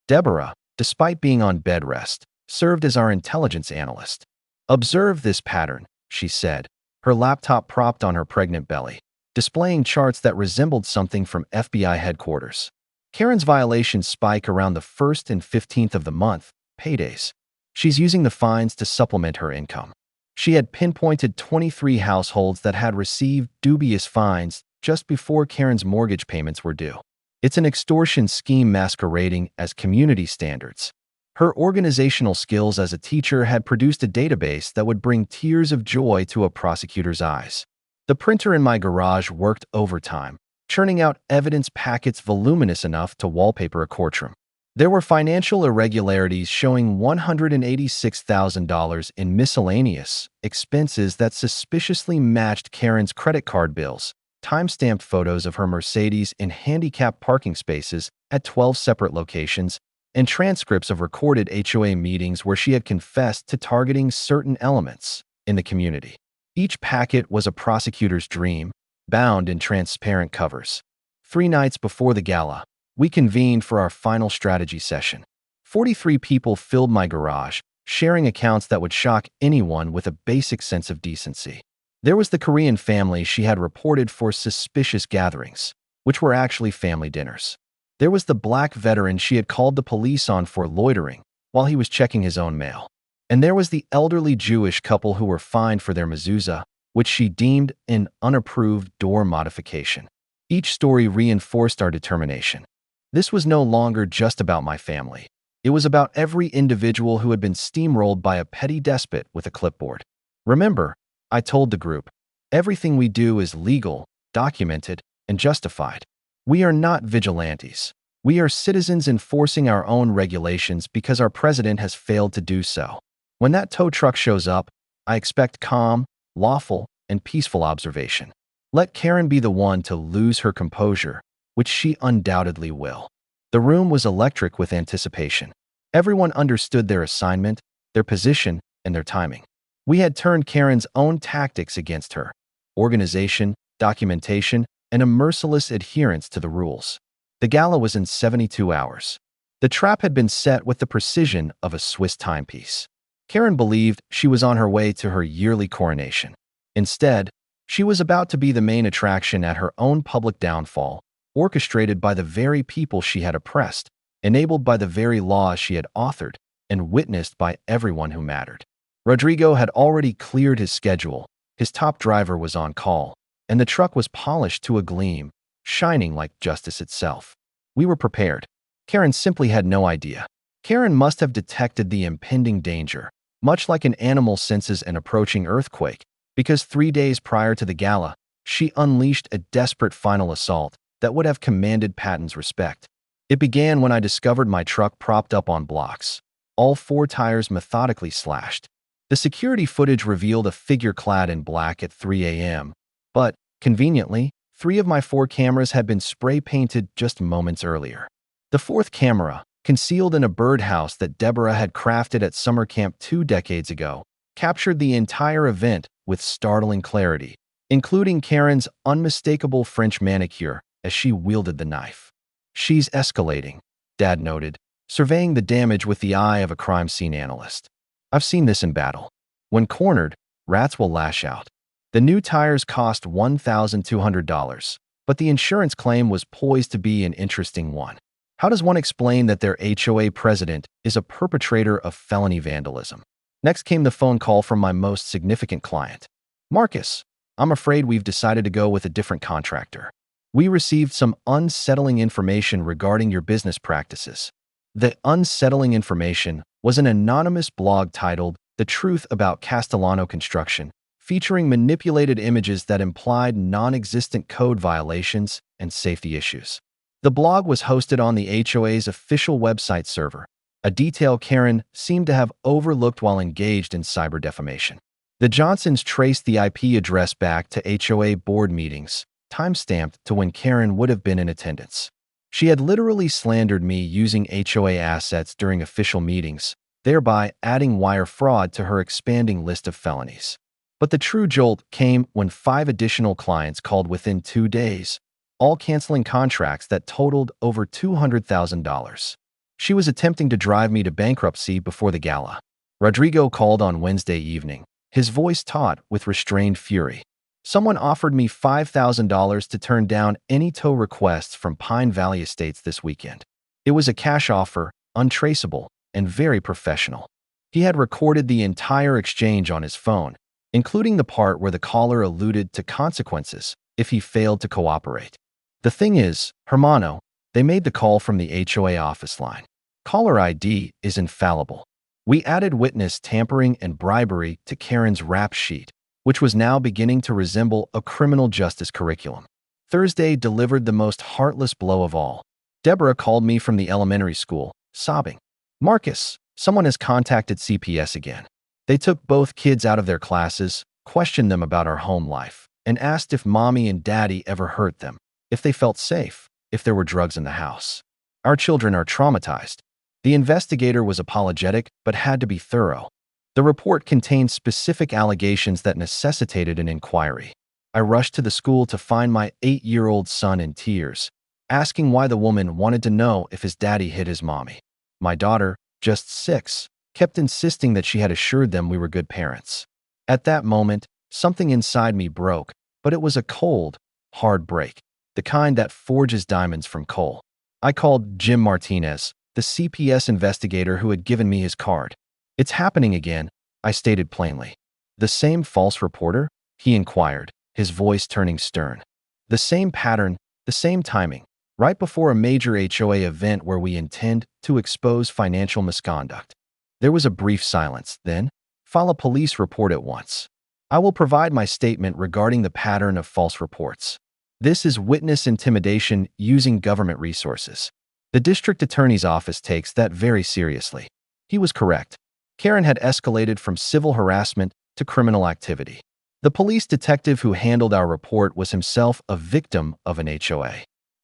Deborah, despite being on bed rest, served as our intelligence analyst. Observe this pattern, she said, her laptop propped on her pregnant belly, displaying charts that resembled something from FBI headquarters. Karen's violations spike around the 1st and 15th of the month, paydays. She's using the fines to supplement her income. She had pinpointed 23 households that had received dubious fines just before Karen's mortgage payments were due. It's an extortion scheme masquerading as community standards. Her organizational skills as a teacher had produced a database that would bring tears of joy to a prosecutor's eyes. The printer in my garage worked overtime, churning out evidence packets voluminous enough to wallpaper a courtroom. There were financial irregularities showing $186,000 in miscellaneous expenses that suspiciously matched Karen's credit card bills, timestamped photos of her Mercedes in handicapped parking spaces at 12 separate locations, and transcripts of recorded HOA meetings where she had confessed to targeting certain elements in the community. Each packet was a prosecutor's dream, bound in transparent covers. 3 nights before the gala, we convened for our final strategy session. 43 people filled my garage, sharing accounts that would shock anyone with a basic sense of decency. There was the Korean family she had reported for suspicious gatherings, which were actually family dinners. There was the black veteran she had called the police on for loitering while he was checking his own mail. And there was the elderly Jewish couple who were fined for their mezuzah, which she deemed an unapproved door modification. Each story reinforced our determination. This was no longer just about my family. It was about every individual who had been steamrolled by a petty despot with a clipboard. Remember, I told the group, everything we do is legal, documented, and justified. We are not vigilantes. We are citizens enforcing our own regulations because our president has failed to do so. When that tow truck shows up, I expect calm, lawful, and peaceful observation. Let Karen be the one to lose her composure, which she undoubtedly will. The room was electric with anticipation. Everyone understood their assignment, their position, and their timing. We had turned Karen's own tactics against her: organization, documentation, and a merciless adherence to the rules. The gala was in 72 hours. The trap had been set with the precision of a Swiss timepiece. Karen believed she was on her way to her yearly coronation. Instead, she was about to be the main attraction at her own public downfall, orchestrated by the very people she had oppressed, enabled by the very laws she had authored, and witnessed by everyone who mattered. Rodrigo had already cleared his schedule, his top driver was on call, and the truck was polished to a gleam, shining like justice itself. We were prepared. Karen simply had no idea. Karen must have detected the impending danger, much like an animal senses an approaching earthquake, because 3 days prior to the gala, she unleashed a desperate final assault that would have commanded Patton's respect. It began when I discovered my truck propped up on blocks, all 4 tires methodically slashed. The security footage revealed a figure clad in black at 3 a.m., but, conveniently, 3 of my 4 cameras had been spray-painted just moments earlier. The 4th camera, concealed in a birdhouse that Deborah had crafted at summer camp 2 decades ago, captured the entire event with startling clarity, including Karen's unmistakable French manicure as she wielded the knife. "She's escalating," Dad noted, surveying the damage with the eye of a crime scene analyst. "I've seen this in battle. When cornered, rats will lash out." The new tires cost $1,200, but the insurance claim was poised to be an interesting one. How does one explain that their HOA president is a perpetrator of felony vandalism? Next came the phone call from my most significant client. "Marcus, I'm afraid we've decided to go with a different contractor. We received some unsettling information regarding your business practices." The unsettling information was an anonymous blog titled "The Truth About Castellano Construction," featuring manipulated images that implied non-existent code violations and safety issues. The blog was hosted on the HOA's official website server, a detail Karen seemed to have overlooked while engaged in cyber defamation. The Johnsons traced the IP address back to HOA board meetings, time-stamped to when Karen would have been in attendance. She had literally slandered me using HOA assets during official meetings, thereby adding wire fraud to her expanding list of felonies. But the true jolt came when 5 additional clients called within 2 days, all canceling contracts that totaled over $200,000. She was attempting to drive me to bankruptcy before the gala. Rodrigo called on Wednesday evening, his voice taut with restrained fury. "Someone offered me $5,000 to turn down any tow requests from Pine Valley Estates this weekend. It was a cash offer, untraceable, and very professional." He had recorded the entire exchange on his phone, including the part where the caller alluded to consequences if he failed to cooperate. "The thing is, Hermano, they made the call from the HOA office line. Caller ID is infallible. We added witness tampering and bribery to Karen's rap sheet, which was now beginning to resemble a criminal justice curriculum." Thursday delivered the most heartless blow of all. Deborah called me from the elementary school, sobbing. "Marcus, someone has contacted CPS again. They took both kids out of their classes, questioned them about our home life, and asked if mommy and daddy ever hurt them, if they felt safe, if there were drugs in the house. Our children are traumatized." The investigator was apologetic but had to be thorough. The report contained specific allegations that necessitated an inquiry. I rushed to the school to find my 8-year-old son in tears, asking why the woman wanted to know if his daddy hit his mommy. My daughter, just 6, kept insisting that she had assured them we were good parents. At that moment, something inside me broke, but it was a cold, hard break, the kind that forges diamonds from coal. I called Jim Martinez, the CPS investigator who had given me his card. "It's happening again," I stated plainly. "The same false reporter?" he inquired, his voice turning stern. "The same pattern, the same timing, right before a major HOA event where we intend to expose financial misconduct." There was a brief silence, then, "File a police report at once." I will provide my statement regarding the pattern of false reports. This is witness intimidation using government resources. The district attorney's office takes that very seriously. He was correct. Karen had escalated from civil harassment to criminal activity. The police detective who handled our report was himself a victim of an HOA.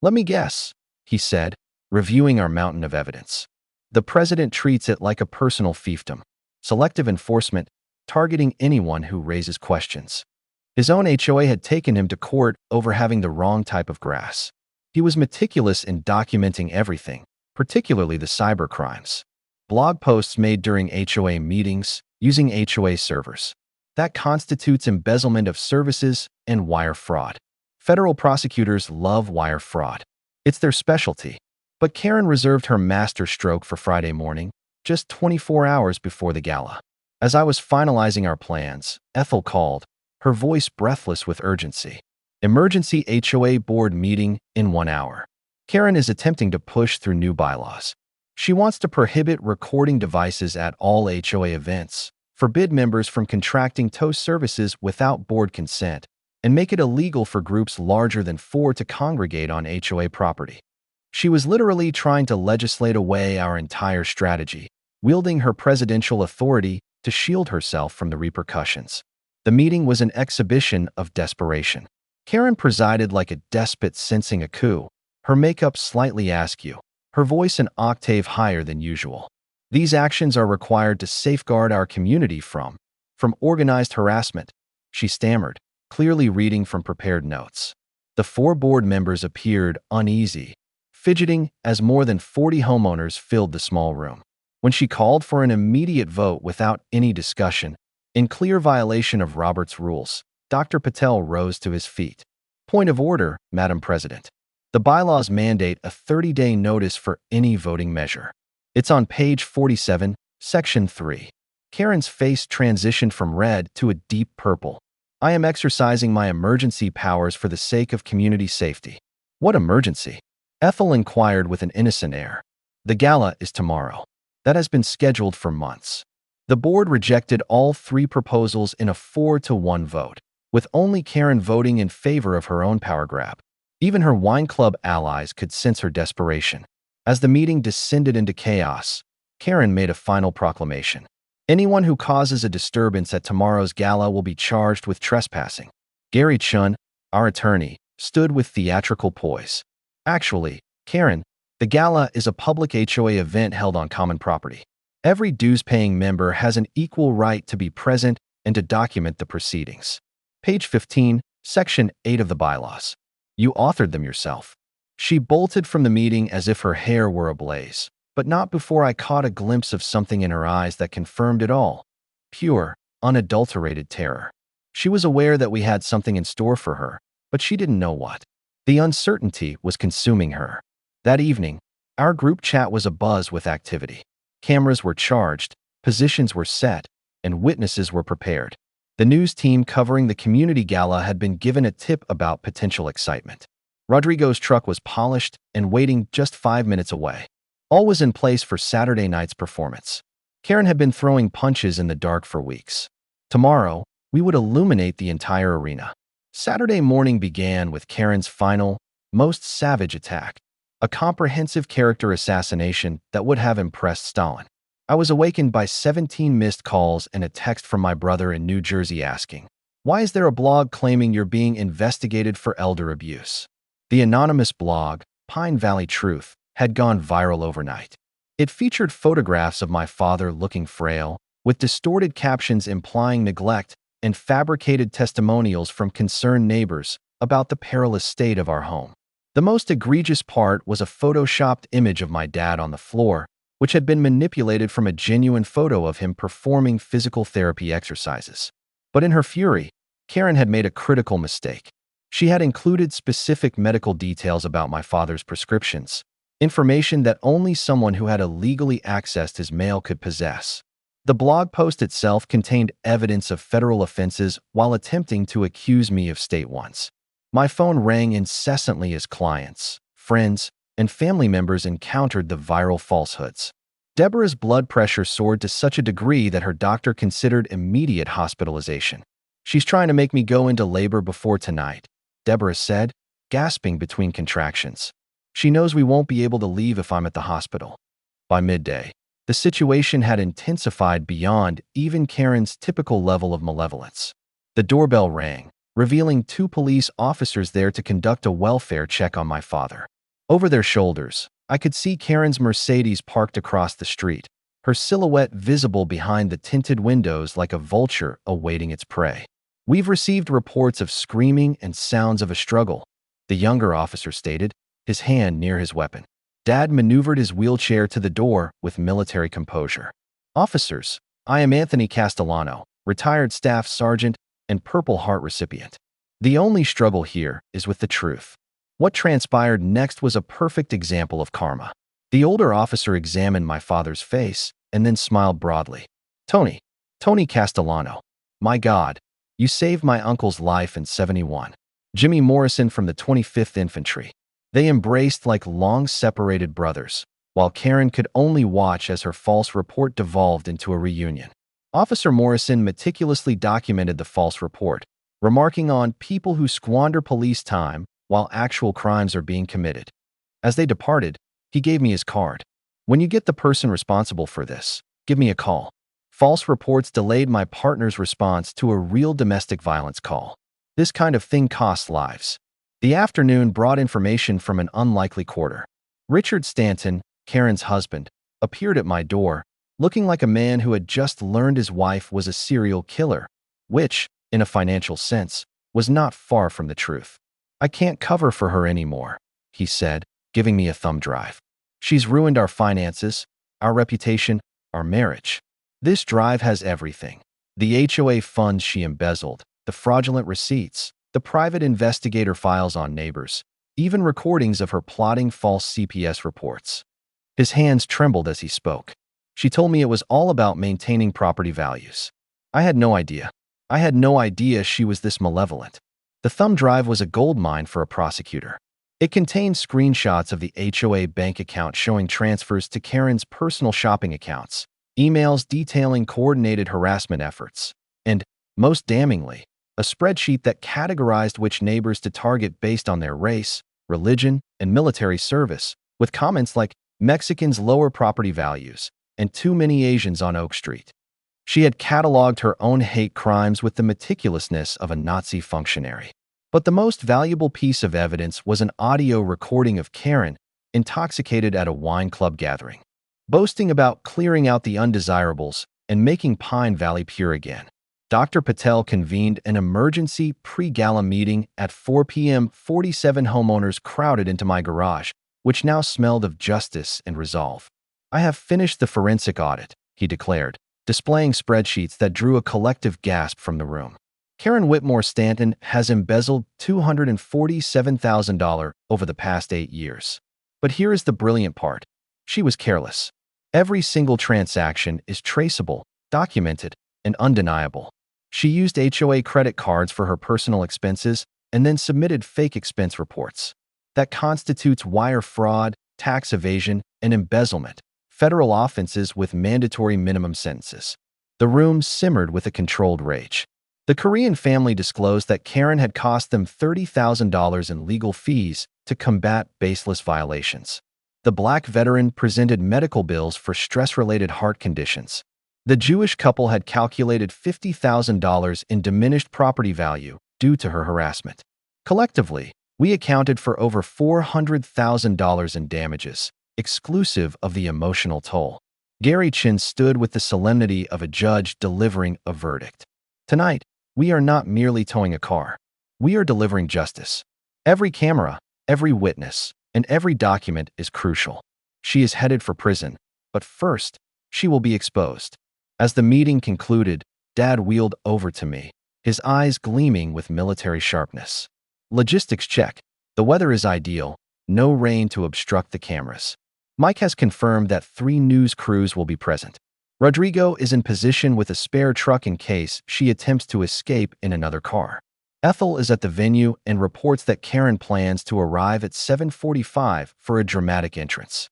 Let me guess, he said, reviewing our mountain of evidence. The president treats it like a personal fiefdom. Selective enforcement, targeting anyone who raises questions. His own HOA had taken him to court over having the wrong type of grass. He was meticulous in documenting everything, particularly the cyber crimes. Blog posts made during HOA meetings using HOA servers. That constitutes embezzlement of services and wire fraud. Federal prosecutors love wire fraud. It's their specialty. But Karen reserved her master stroke for Friday morning, just 24 hours before the gala. As I was finalizing our plans, Ethel called, her voice breathless with urgency. Emergency HOA board meeting in 1 hour. Karen is attempting to push through new bylaws. She wants to prohibit recording devices at all HOA events, forbid members from contracting tow services without board consent, and make it illegal for groups larger than 4 to congregate on HOA property. She was literally trying to legislate away our entire strategy, wielding her presidential authority to shield herself from the repercussions. The meeting was an exhibition of desperation. Karen presided like a despot sensing a coup, her makeup slightly askew, her voice an octave higher than usual. These actions are required to safeguard our community from organized harassment, she stammered, clearly reading from prepared notes. The 4 board members appeared uneasy, fidgeting as more than 40 homeowners filled the small room. When she called for an immediate vote without any discussion, in clear violation of Robert's rules, Dr. Patel rose to his feet. Point of order, Madam President. The bylaws mandate a 30-day notice for any voting measure. It's on page 47, section 3. Karen's face transitioned from red to a deep purple. I am exercising my emergency powers for the sake of community safety. What emergency? Ethel inquired with an innocent air. The gala is tomorrow. That has been scheduled for months. The board rejected all 3 proposals in a 4-to-1 vote, with only Karen voting in favor of her own power grab. Even her wine club allies could sense her desperation. As the meeting descended into chaos, Karen made a final proclamation. Anyone who causes a disturbance at tomorrow's gala will be charged with trespassing. Gary Chun, our attorney, stood with theatrical poise. Actually, Karen, the gala is a public HOA event held on common property. Every dues-paying member has an equal right to be present and to document the proceedings. Page 15, Section 8 of the bylaws. You authored them yourself. She bolted from the meeting as if her hair were ablaze, but not before I caught a glimpse of something in her eyes that confirmed it all. Pure, unadulterated terror. She was aware that we had something in store for her, but she didn't know what. The uncertainty was consuming her. That evening, our group chat was abuzz with activity. Cameras were charged, positions were set, and witnesses were prepared. The news team covering the community gala had been given a tip about potential excitement. Rodrigo's truck was polished and waiting just 5 minutes away. All was in place for Saturday night's performance. Karen had been throwing punches in the dark for weeks. Tomorrow, we would illuminate the entire arena. Saturday morning began with Karen's final, most savage attack, a comprehensive character assassination that would have impressed Stalin. I was awakened by 17 missed calls and a text from my brother in New Jersey asking, "Why is there a blog claiming you're being investigated for elder abuse?" The anonymous blog, Pine Valley Truth, had gone viral overnight. It featured photographs of my father looking frail, with distorted captions implying neglect and fabricated testimonials from concerned neighbors about the perilous state of our home. The most egregious part was a photoshopped image of my dad on the floor, which had been manipulated from a genuine photo of him performing physical therapy exercises. But in her fury, Karen had made a critical mistake. She had included specific medical details about my father's prescriptions, information that only someone who had illegally accessed his mail could possess. The blog post itself contained evidence of federal offenses while attempting to accuse me of state ones. My phone rang incessantly as clients, friends, and family members encountered the viral falsehoods. Deborah's blood pressure soared to such a degree that her doctor considered immediate hospitalization. She's trying to make me go into labor before tonight, Deborah said, gasping between contractions. She knows we won't be able to leave if I'm at the hospital. By midday, the situation had intensified beyond even Karen's typical level of malevolence. The doorbell rang, revealing two police officers there to conduct a welfare check on my father. Over their shoulders, I could see Karen's Mercedes parked across the street, her silhouette visible behind the tinted windows like a vulture awaiting its prey. We've received reports of screaming and sounds of a struggle, the younger officer stated, his hand near his weapon. Dad maneuvered his wheelchair to the door with military composure. Officers, I am Anthony Castellano, retired staff sergeant and Purple Heart recipient. The only struggle here is with the truth. What transpired next was a perfect example of karma. The older officer examined my father's face and then smiled broadly. Tony Castellano. My God, you saved my uncle's life in '71. Jimmy Morrison from the 25th Infantry. They embraced like long-separated brothers, while Karen could only watch as her false report devolved into a reunion. Officer Morrison meticulously documented the false report, remarking on people who squander police time while actual crimes are being committed. As they departed, he gave me his card. When you get the person responsible for this, give me a call. False reports delayed my partner's response to a real domestic violence call. This kind of thing costs lives. The afternoon brought information from an unlikely quarter. Richard Stanton, Karen's husband, appeared at my door, looking like a man who had just learned his wife was a serial killer, which, in a financial sense, was not far from the truth. I can't cover for her anymore, he said, giving me a thumb drive. She's ruined our finances, our reputation, our marriage. This drive has everything. The HOA funds she embezzled, the fraudulent receipts, the private investigator files on neighbors, even recordings of her plotting false CPS reports. His hands trembled as he spoke. She told me it was all about maintaining property values. I had no idea. I had no idea she was this malevolent. The thumb drive was a goldmine for a prosecutor. It contained screenshots of the HOA bank account showing transfers to Karen's personal shopping accounts, emails detailing coordinated harassment efforts, and, most damningly, a spreadsheet that categorized which neighbors to target based on their race, religion, and military service, with comments like Mexicans lower property values and too many Asians on Oak Street. She had cataloged her own hate crimes with the meticulousness of a Nazi functionary. But the most valuable piece of evidence was an audio recording of Karen, intoxicated at a wine club gathering, boasting about clearing out the undesirables and making Pine Valley pure again. Dr. Patel convened an emergency pre-gala meeting at 4 p.m. 47 homeowners crowded into my garage, which now smelled of justice and resolve. I have finished the forensic audit, he declared, displaying spreadsheets that drew a collective gasp from the room. Karen Whitmore Stanton has embezzled $247,000 over the past 8 years. But here is the brilliant part. She was careless. Every single transaction is traceable, documented, and undeniable. She used HOA credit cards for her personal expenses and then submitted fake expense reports. That constitutes wire fraud, tax evasion, and embezzlement, federal offenses with mandatory minimum sentences. The room simmered with a controlled rage. The Korean family disclosed that Karen had cost them $30,000 in legal fees to combat baseless violations. The Black veteran presented medical bills for stress-related heart conditions. The Jewish couple had calculated $50,000 in diminished property value due to her harassment. Collectively, we accounted for over $400,000 in damages, exclusive of the emotional toll. Gary Chin stood with the solemnity of a judge delivering a verdict. Tonight, we are not merely towing a car. We are delivering justice. Every camera, every witness, and every document is crucial. She is headed for prison, but first, she will be exposed. As the meeting concluded, Dad wheeled over to me, his eyes gleaming with military sharpness. Logistics check. The weather is ideal, no rain to obstruct the cameras. Mike has confirmed that 3 news crews will be present. Rodrigo is in position with a spare truck in case she attempts to escape in another car. Ethel is at the venue and reports that Karen plans to arrive at 7:45 for a dramatic entrance.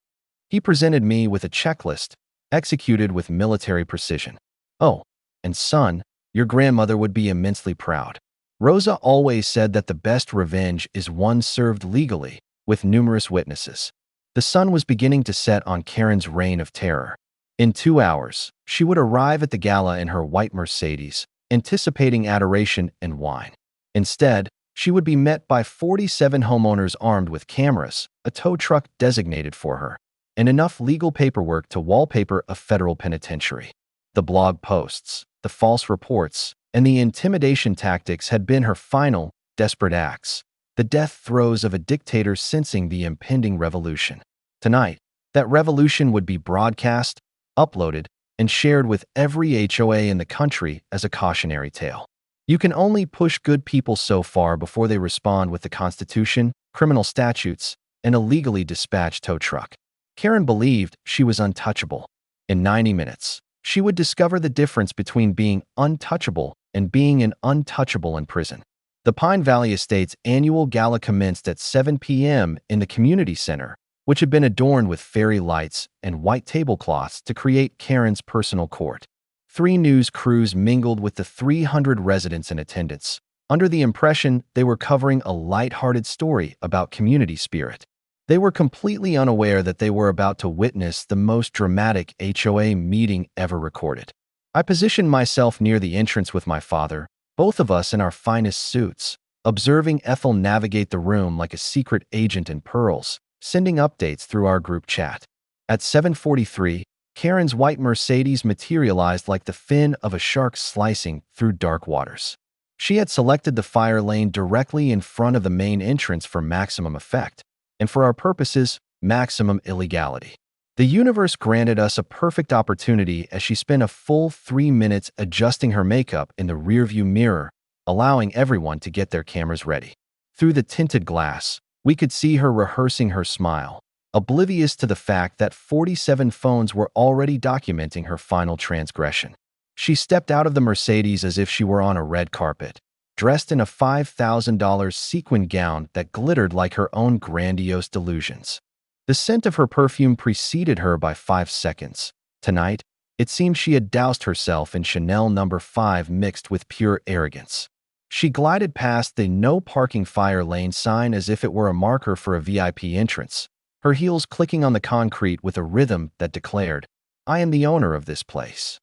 He presented me with a checklist, executed with military precision. Oh, and son, Your grandmother would be immensely proud. Rosa always said that the best revenge is one served legally, with numerous witnesses. The sun was beginning to set on Karen's reign of terror. In 2 hours, she would arrive at the gala in her white Mercedes, anticipating adoration and wine. Instead, she would be met by 47 homeowners armed with cameras, a tow truck designated for her, and enough legal paperwork to wallpaper a federal penitentiary. The blog posts, the false reports, and the intimidation tactics had been her final, desperate acts, the death throes of a dictator sensing the impending revolution. Tonight, that revolution would be broadcast, uploaded, and shared with every HOA in the country as a cautionary tale. You can only push good people so far before they respond with the Constitution, criminal statutes, and a legally dispatched tow truck. Karen believed she was untouchable. In 90 minutes, she would discover the difference between being untouchable and being an untouchable in prison. The Pine Valley Estate's annual gala commenced at 7 p.m. in the community center, which had been adorned with fairy lights and white tablecloths to create Karen's personal court. 3 news crews mingled with the 300 residents in attendance, under the impression they were covering a light-hearted story about community spirit. They were completely unaware that they were about to witness the most dramatic HOA meeting ever recorded. I positioned myself near the entrance with my father, both of us in our finest suits, observing Ethel navigate the room like a secret agent in pearls, sending updates through our group chat. At 7:43, Karen's white Mercedes materialized like the fin of a shark slicing through dark waters. She had selected the fire lane directly in front of the main entrance for maximum effect, and for our purposes, maximum illegality. The universe granted us a perfect opportunity as she spent a full 3 minutes adjusting her makeup in the rearview mirror, allowing everyone to get their cameras ready. Through the tinted glass, we could see her rehearsing her smile, oblivious to the fact that 47 phones were already documenting her final transgression. She stepped out of the Mercedes as if she were on a red carpet, dressed in a $5,000 sequin gown that glittered like her own grandiose delusions. The scent of her perfume preceded her by 5 seconds. Tonight, it seemed she had doused herself in Chanel No. 5 mixed with pure arrogance. She glided past the no parking fire lane sign as if it were a marker for a VIP entrance, her heels clicking on the concrete with a rhythm that declared, "I am the owner of this place."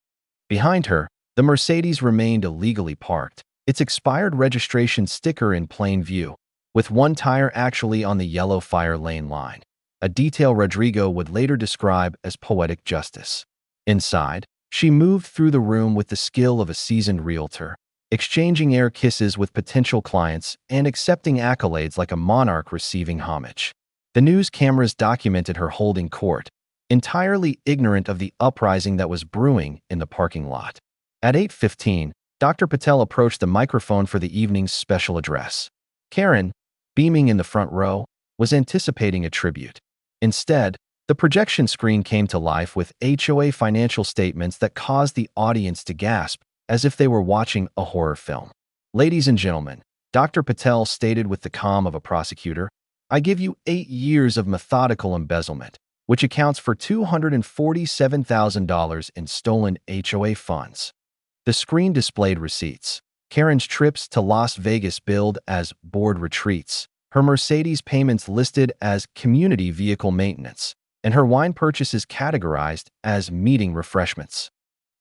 Behind her, the Mercedes remained illegally parked, its expired registration sticker in plain view, with one tire actually on the yellow fire lane line, a detail Rodrigo would later describe as poetic justice. Inside, she moved through the room with the skill of a seasoned realtor, exchanging air kisses with potential clients and accepting accolades like a monarch receiving homage. The news cameras documented her holding court, entirely ignorant of the uprising that was brewing in the parking lot. At 8:15, Dr. Patel approached the microphone for the evening's special address. Karen, beaming in the front row, was anticipating a tribute. Instead, the projection screen came to life with HOA financial statements that caused the audience to gasp as if they were watching a horror film. "Ladies and gentlemen," Dr. Patel stated with the calm of a prosecutor, "I give you 8 years of methodical embezzlement, which accounts for $247,000 in stolen HOA funds." The screen displayed receipts. Karen's trips to Las Vegas billed as board retreats, her Mercedes payments listed as community vehicle maintenance, and her wine purchases categorized as meeting refreshments.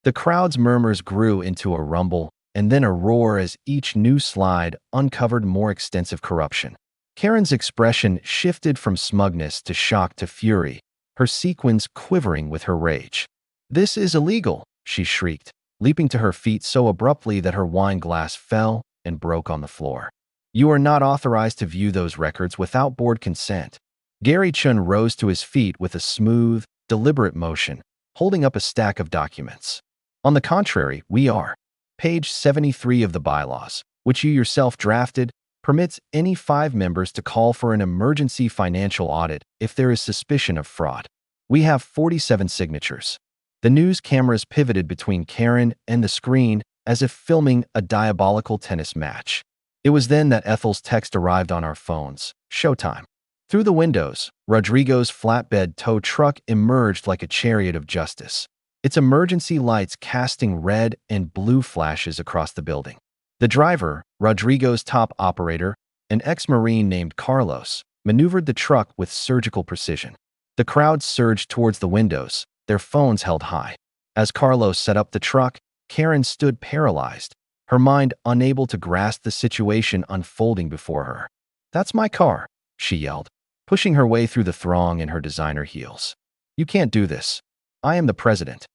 The crowd's murmurs grew into a rumble and then a roar as each new slide uncovered more extensive corruption. Karen's expression shifted from smugness to shock to fury, her sequins quivering with her rage. "This is illegal," she shrieked, leaping to her feet so abruptly that her wine glass fell and broke on the floor. "You are not authorized to view those records without board consent." Gary Chun rose to his feet with a smooth, deliberate motion, holding up a stack of documents. "On the contrary, we are." Page 73 of the bylaws, which you yourself drafted, permits any 5 members to call for an emergency financial audit if there is suspicion of fraud. We have 47 signatures. The news cameras pivoted between Karen and the screen as if filming a diabolical tennis match. It was then that Ethel's text arrived on our phones. "Showtime." Through the windows, Rodrigo's flatbed tow truck emerged like a chariot of justice. its emergency lights casting red and blue flashes across the building. The driver, Rodrigo's top operator, an ex-Marine named Carlos, maneuvered the truck with surgical precision. The crowd surged towards the windows, their phones held high. As Carlos set up the truck, Karen stood paralyzed, her mind unable to grasp the situation unfolding before her. "That's my car," she yelled, pushing her way through the throng in her designer heels. "You can't do this. I am the president."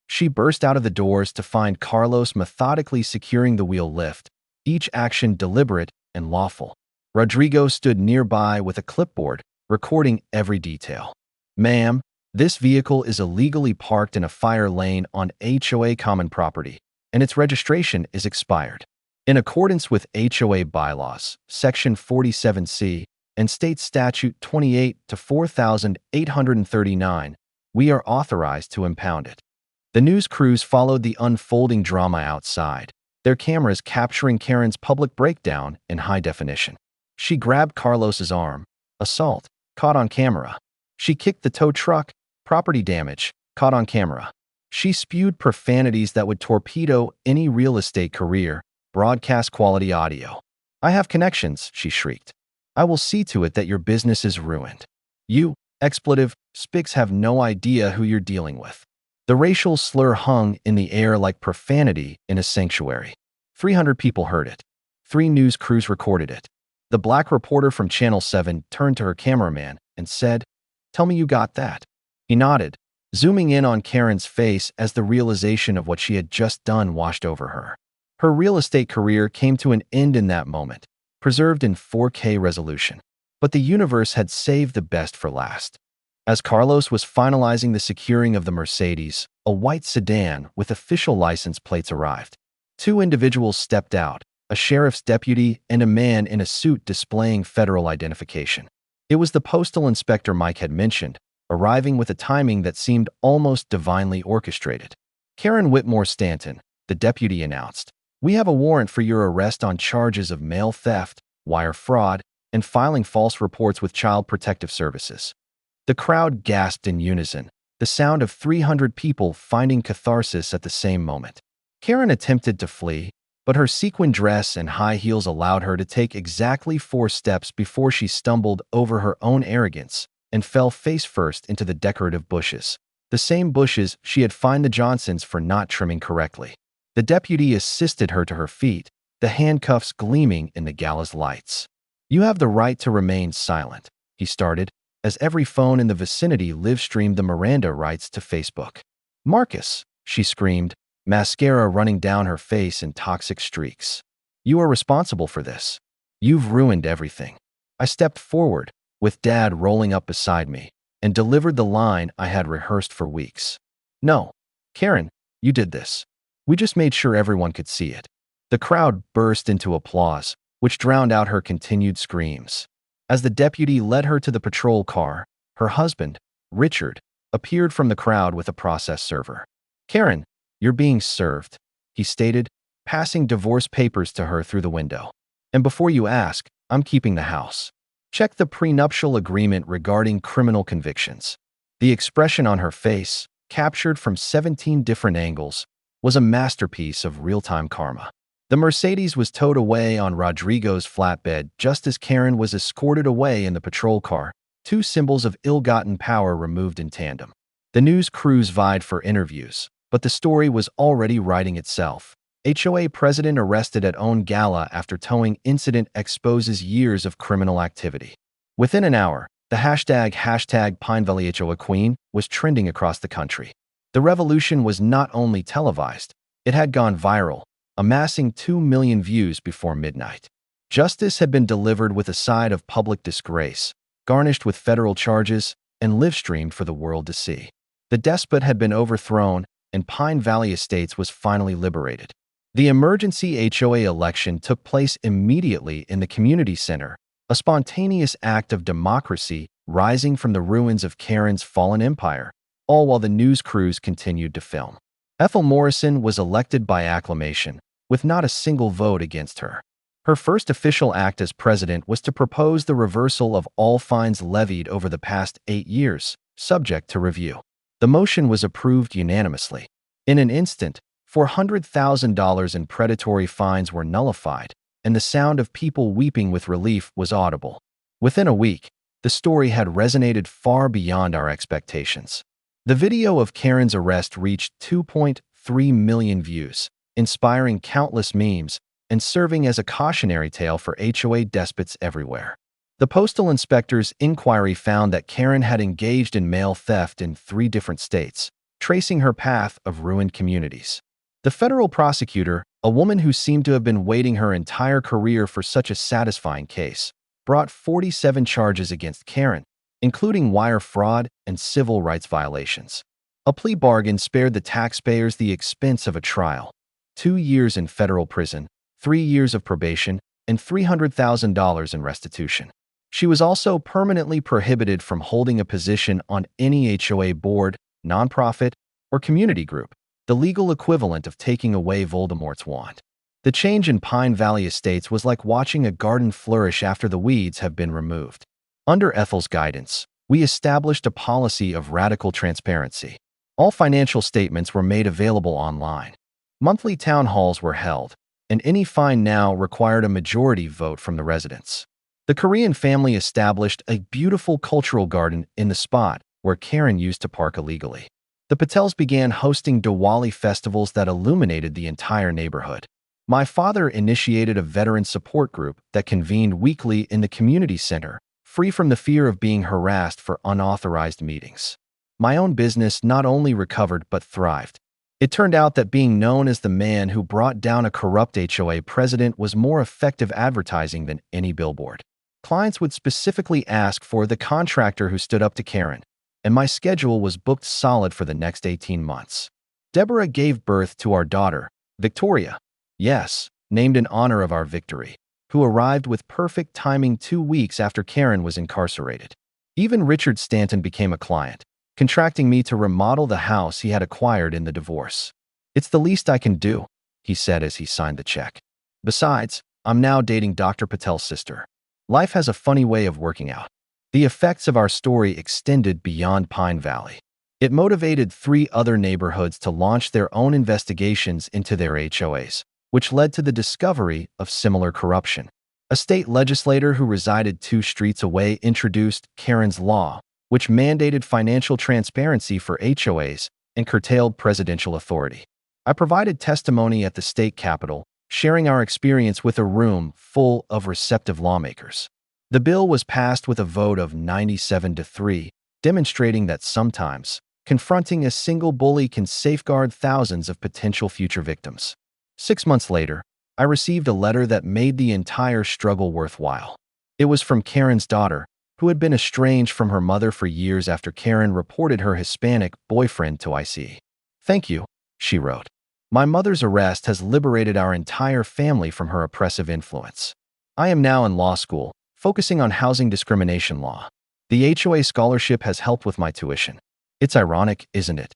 She burst out of the doors to find Carlos methodically securing the wheel lift, each action deliberate and lawful. Rodrigo stood nearby with a clipboard, recording every detail. "Ma'am, this vehicle is illegally parked in a fire lane on HOA common property, and its registration is expired. In accordance with HOA bylaws, Section 47C, and State Statute 28 to 4839, we are authorized to impound it." The news crews followed the unfolding drama outside, their cameras capturing Karen's public breakdown in high definition. She grabbed Carlos's arm. Assault, caught on camera. She kicked the tow truck. Property damage, caught on camera. She spewed profanities that would torpedo any real estate career. Broadcast quality audio. "I have connections," she shrieked. "I will see to it that your business is ruined. You, expletive, spics have no idea who you're dealing with." The racial slur hung in the air like profanity in a sanctuary. 300 people heard it. 3 news crews recorded it. The black reporter from Channel 7 turned to her cameraman and said, "Tell me you got that." He nodded, zooming in on Karen's face as the realization of what she had just done washed over her. Her real estate career came to an end in that moment, preserved in 4K resolution. But the universe had saved the best for last. As Carlos was finalizing the securing of the Mercedes, a white sedan with official license plates arrived. 2 individuals stepped out, a sheriff's deputy and a man in a suit displaying federal identification. It was the postal inspector Mike had mentioned, arriving with a timing that seemed almost divinely orchestrated. "Karen Whitmore Stanton," the deputy announced, "we have a warrant for your arrest on charges of mail theft, wire fraud, and filing false reports with Child Protective Services." The crowd gasped in unison, the sound of 300 people finding catharsis at the same moment. Karen attempted to flee, but her sequin dress and high heels allowed her to take exactly 4 steps before she stumbled over her own arrogance and fell face first into the decorative bushes, the same bushes she had fined the Johnsons for not trimming correctly. The deputy assisted her to her feet, the handcuffs gleaming in the Gala's lights. "You have the right to remain silent," he started, as every phone in the vicinity live-streamed the Miranda rights to Facebook. "Marcus," she screamed, mascara running down her face in toxic streaks. "You are responsible for this. You've ruined everything." I stepped forward, with Dad rolling up beside me, and delivered the line I had rehearsed for weeks. "No, Karen, you did this. We just made sure everyone could see it." The crowd burst into applause, which drowned out her continued screams. As the deputy led her to the patrol car, her husband, Richard, appeared from the crowd with a process server. "Karen, you're being served," he stated, passing divorce papers to her through the window. "And before you ask, I'm keeping the house. Check the prenuptial agreement regarding criminal convictions." The expression on her face, captured from 17 different angles, was a masterpiece of real-time karma. The Mercedes was towed away on Rodrigo's flatbed just as Karen was escorted away in the patrol car, 2 symbols of ill-gotten power removed in tandem. The news crews vied for interviews, but the story was already writing itself. HOA president arrested at own Gala after towing incident exposes years of criminal activity. Within an hour, the hashtag Pine Valley HOA Queen was trending across the country. The revolution was not only televised, it had gone viral, amassing 2 million views before midnight. Justice had been delivered with a side of public disgrace, garnished with federal charges, and live-streamed for the world to see. The despot had been overthrown, and Pine Valley Estates was finally liberated. The emergency HOA election took place immediately in the community center, a spontaneous act of democracy rising from the ruins of Karen's fallen empire, all while the news crews continued to film. Ethel Morrison was elected by acclamation, with not a single vote against her. Her first official act as president was to propose the reversal of all fines levied over the past 8 years, subject to review. The motion was approved unanimously. In an instant, $400,000 in predatory fines were nullified, and the sound of people weeping with relief was audible. Within a week, the story had resonated far beyond our expectations. The video of Karen's arrest reached 2.3 million views, inspiring countless memes and serving as a cautionary tale for HOA despots everywhere. The postal inspector's inquiry found that Karen had engaged in mail theft in 3 different states, tracing her path of ruined communities. The federal prosecutor, a woman who seemed to have been waiting her entire career for such a satisfying case, brought 47 charges against Karen, including wire fraud and civil rights violations. A plea bargain spared the taxpayers the expense of a trial: 2 years in federal prison, 3 years of probation, and $300,000 in restitution. She was also permanently prohibited from holding a position on any HOA board, nonprofit, or community group, the legal equivalent of taking away Voldemort's wand. The change in Pine Valley Estates was like watching a garden flourish after the weeds have been removed. Under Ethel's guidance, we established a policy of radical transparency. All financial statements were made available online. Monthly town halls were held, and any fine now required a majority vote from the residents. The Korean family established a beautiful cultural garden in the spot where Karen used to park illegally. The Patels began hosting Diwali festivals that illuminated the entire neighborhood. My father initiated a veteran support group that convened weekly in the community center, free from the fear of being harassed for unauthorized meetings. My own business not only recovered but thrived. It turned out that being known as the man who brought down a corrupt HOA president was more effective advertising than any billboard. Clients would specifically ask for the contractor who stood up to Karen, and my schedule was booked solid for the next 18 months. Deborah gave birth to our daughter, Victoria. Yes, named in honor of our victory, who arrived with perfect timing 2 weeks after Karen was incarcerated. Even Richard Stanton became a client, contracting me to remodel the house he had acquired in the divorce. "It's the least I can do," he said as he signed the check. "Besides, I'm now dating Dr. Patel's sister. Life has a funny way of working out." The effects of our story extended beyond Pine Valley. It motivated 3 other neighborhoods to launch their own investigations into their HOAs, which led to the discovery of similar corruption. A state legislator who resided 2 streets away introduced Karen's Law, which mandated financial transparency for HOAs and curtailed presidential authority. I provided testimony at the state capitol, sharing our experience with a room full of receptive lawmakers. The bill was passed with a vote of 97-3, demonstrating that sometimes confronting a single bully can safeguard thousands of potential future victims. 6 months later, I received a letter that made the entire struggle worthwhile. It was from Karen's daughter, who had been estranged from her mother for years after Karen reported her Hispanic boyfriend to IC. "Thank you," she wrote. "My mother's arrest has liberated our entire family from her oppressive influence. I am now in law school, focusing on housing discrimination law. The HOA scholarship has helped with my tuition. It's ironic, isn't it?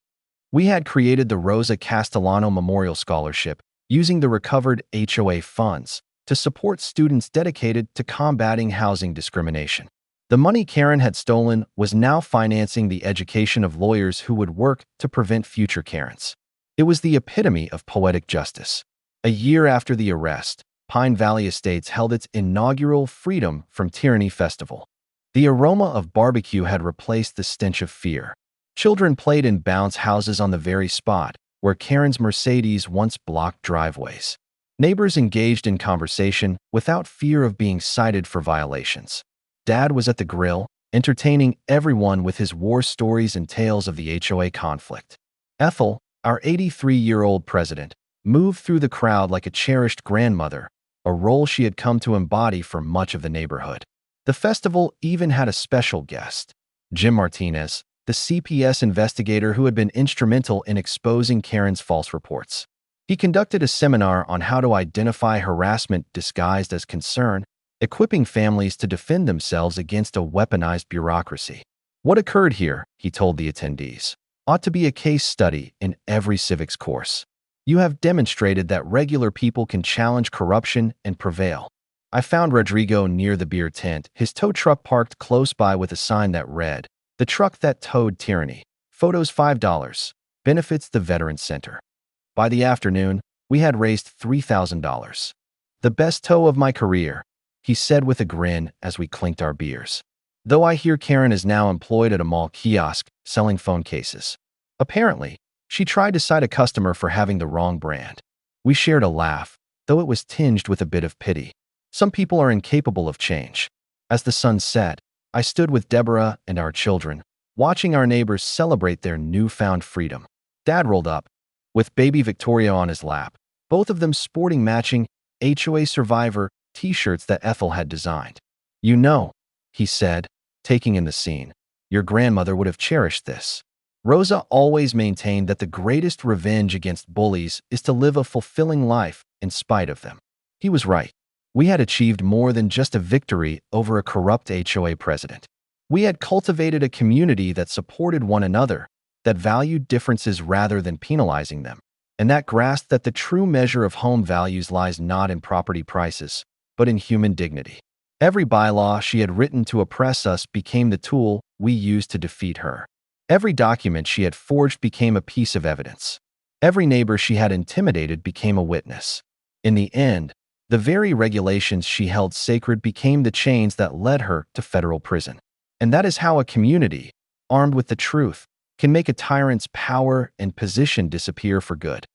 We had created the Rosa Castellano Memorial Scholarship using the recovered HOA funds to support students dedicated to combating housing discrimination. The money Karen had stolen was now financing the education of lawyers who would work to prevent future Karens. It was the epitome of poetic justice. A year after the arrest, Pine Valley Estates held its inaugural Freedom from Tyranny Festival. The aroma of barbecue had replaced the stench of fear. Children played in bounce houses on the very spot where Karen's Mercedes once blocked driveways. Neighbors engaged in conversation without fear of being cited for violations. Dad was at the grill, entertaining everyone with his war stories and tales of the HOA conflict. Ethel, our 83-year-old president, moved through the crowd like a cherished grandmother, a role she had come to embody for much of the neighborhood. The festival even had a special guest, Jim Martinez, the CPS investigator who had been instrumental in exposing Karen's false reports. He conducted a seminar on how to identify harassment disguised as concern, equipping families to defend themselves against a weaponized bureaucracy. "What occurred here," he told the attendees, "ought to be a case study in every civics course. You have demonstrated that regular people can challenge corruption and prevail." I found Rodrigo near the beer tent, his tow truck parked close by with a sign that read, "The truck that towed tyranny." Photos $5. Benefits the Veterans Center. By the afternoon, we had raised $3,000. The best toe of my career, he said with a grin as we clinked our beers. Though I hear Karen is now employed at a mall kiosk selling phone cases. Apparently, she tried to cite a customer for having the wrong brand. We shared a laugh, though it was tinged with a bit of pity. Some people are incapable of change. As the sun set, I stood with Deborah and our children, watching our neighbors celebrate their newfound freedom. Dad rolled up, with baby Victoria on his lap, both of them sporting matching HOA Survivor t-shirts that Ethel had designed. "You know," he said, taking in the scene, "your grandmother would have cherished this." Rosa always maintained that the greatest revenge against bullies is to live a fulfilling life in spite of them. He was right. We had achieved more than just a victory over a corrupt HOA president. We had cultivated a community that supported one another, that valued differences rather than penalizing them, and that grasped that the true measure of home values lies not in property prices, but in human dignity. Every bylaw she had written to oppress us became the tool we used to defeat her. Every document she had forged became a piece of evidence. Every neighbor she had intimidated became a witness. In the end, the very regulations she held sacred became the chains that led her to federal prison. And that is how a community, armed with the truth, can make a tyrant's power and position disappear for good.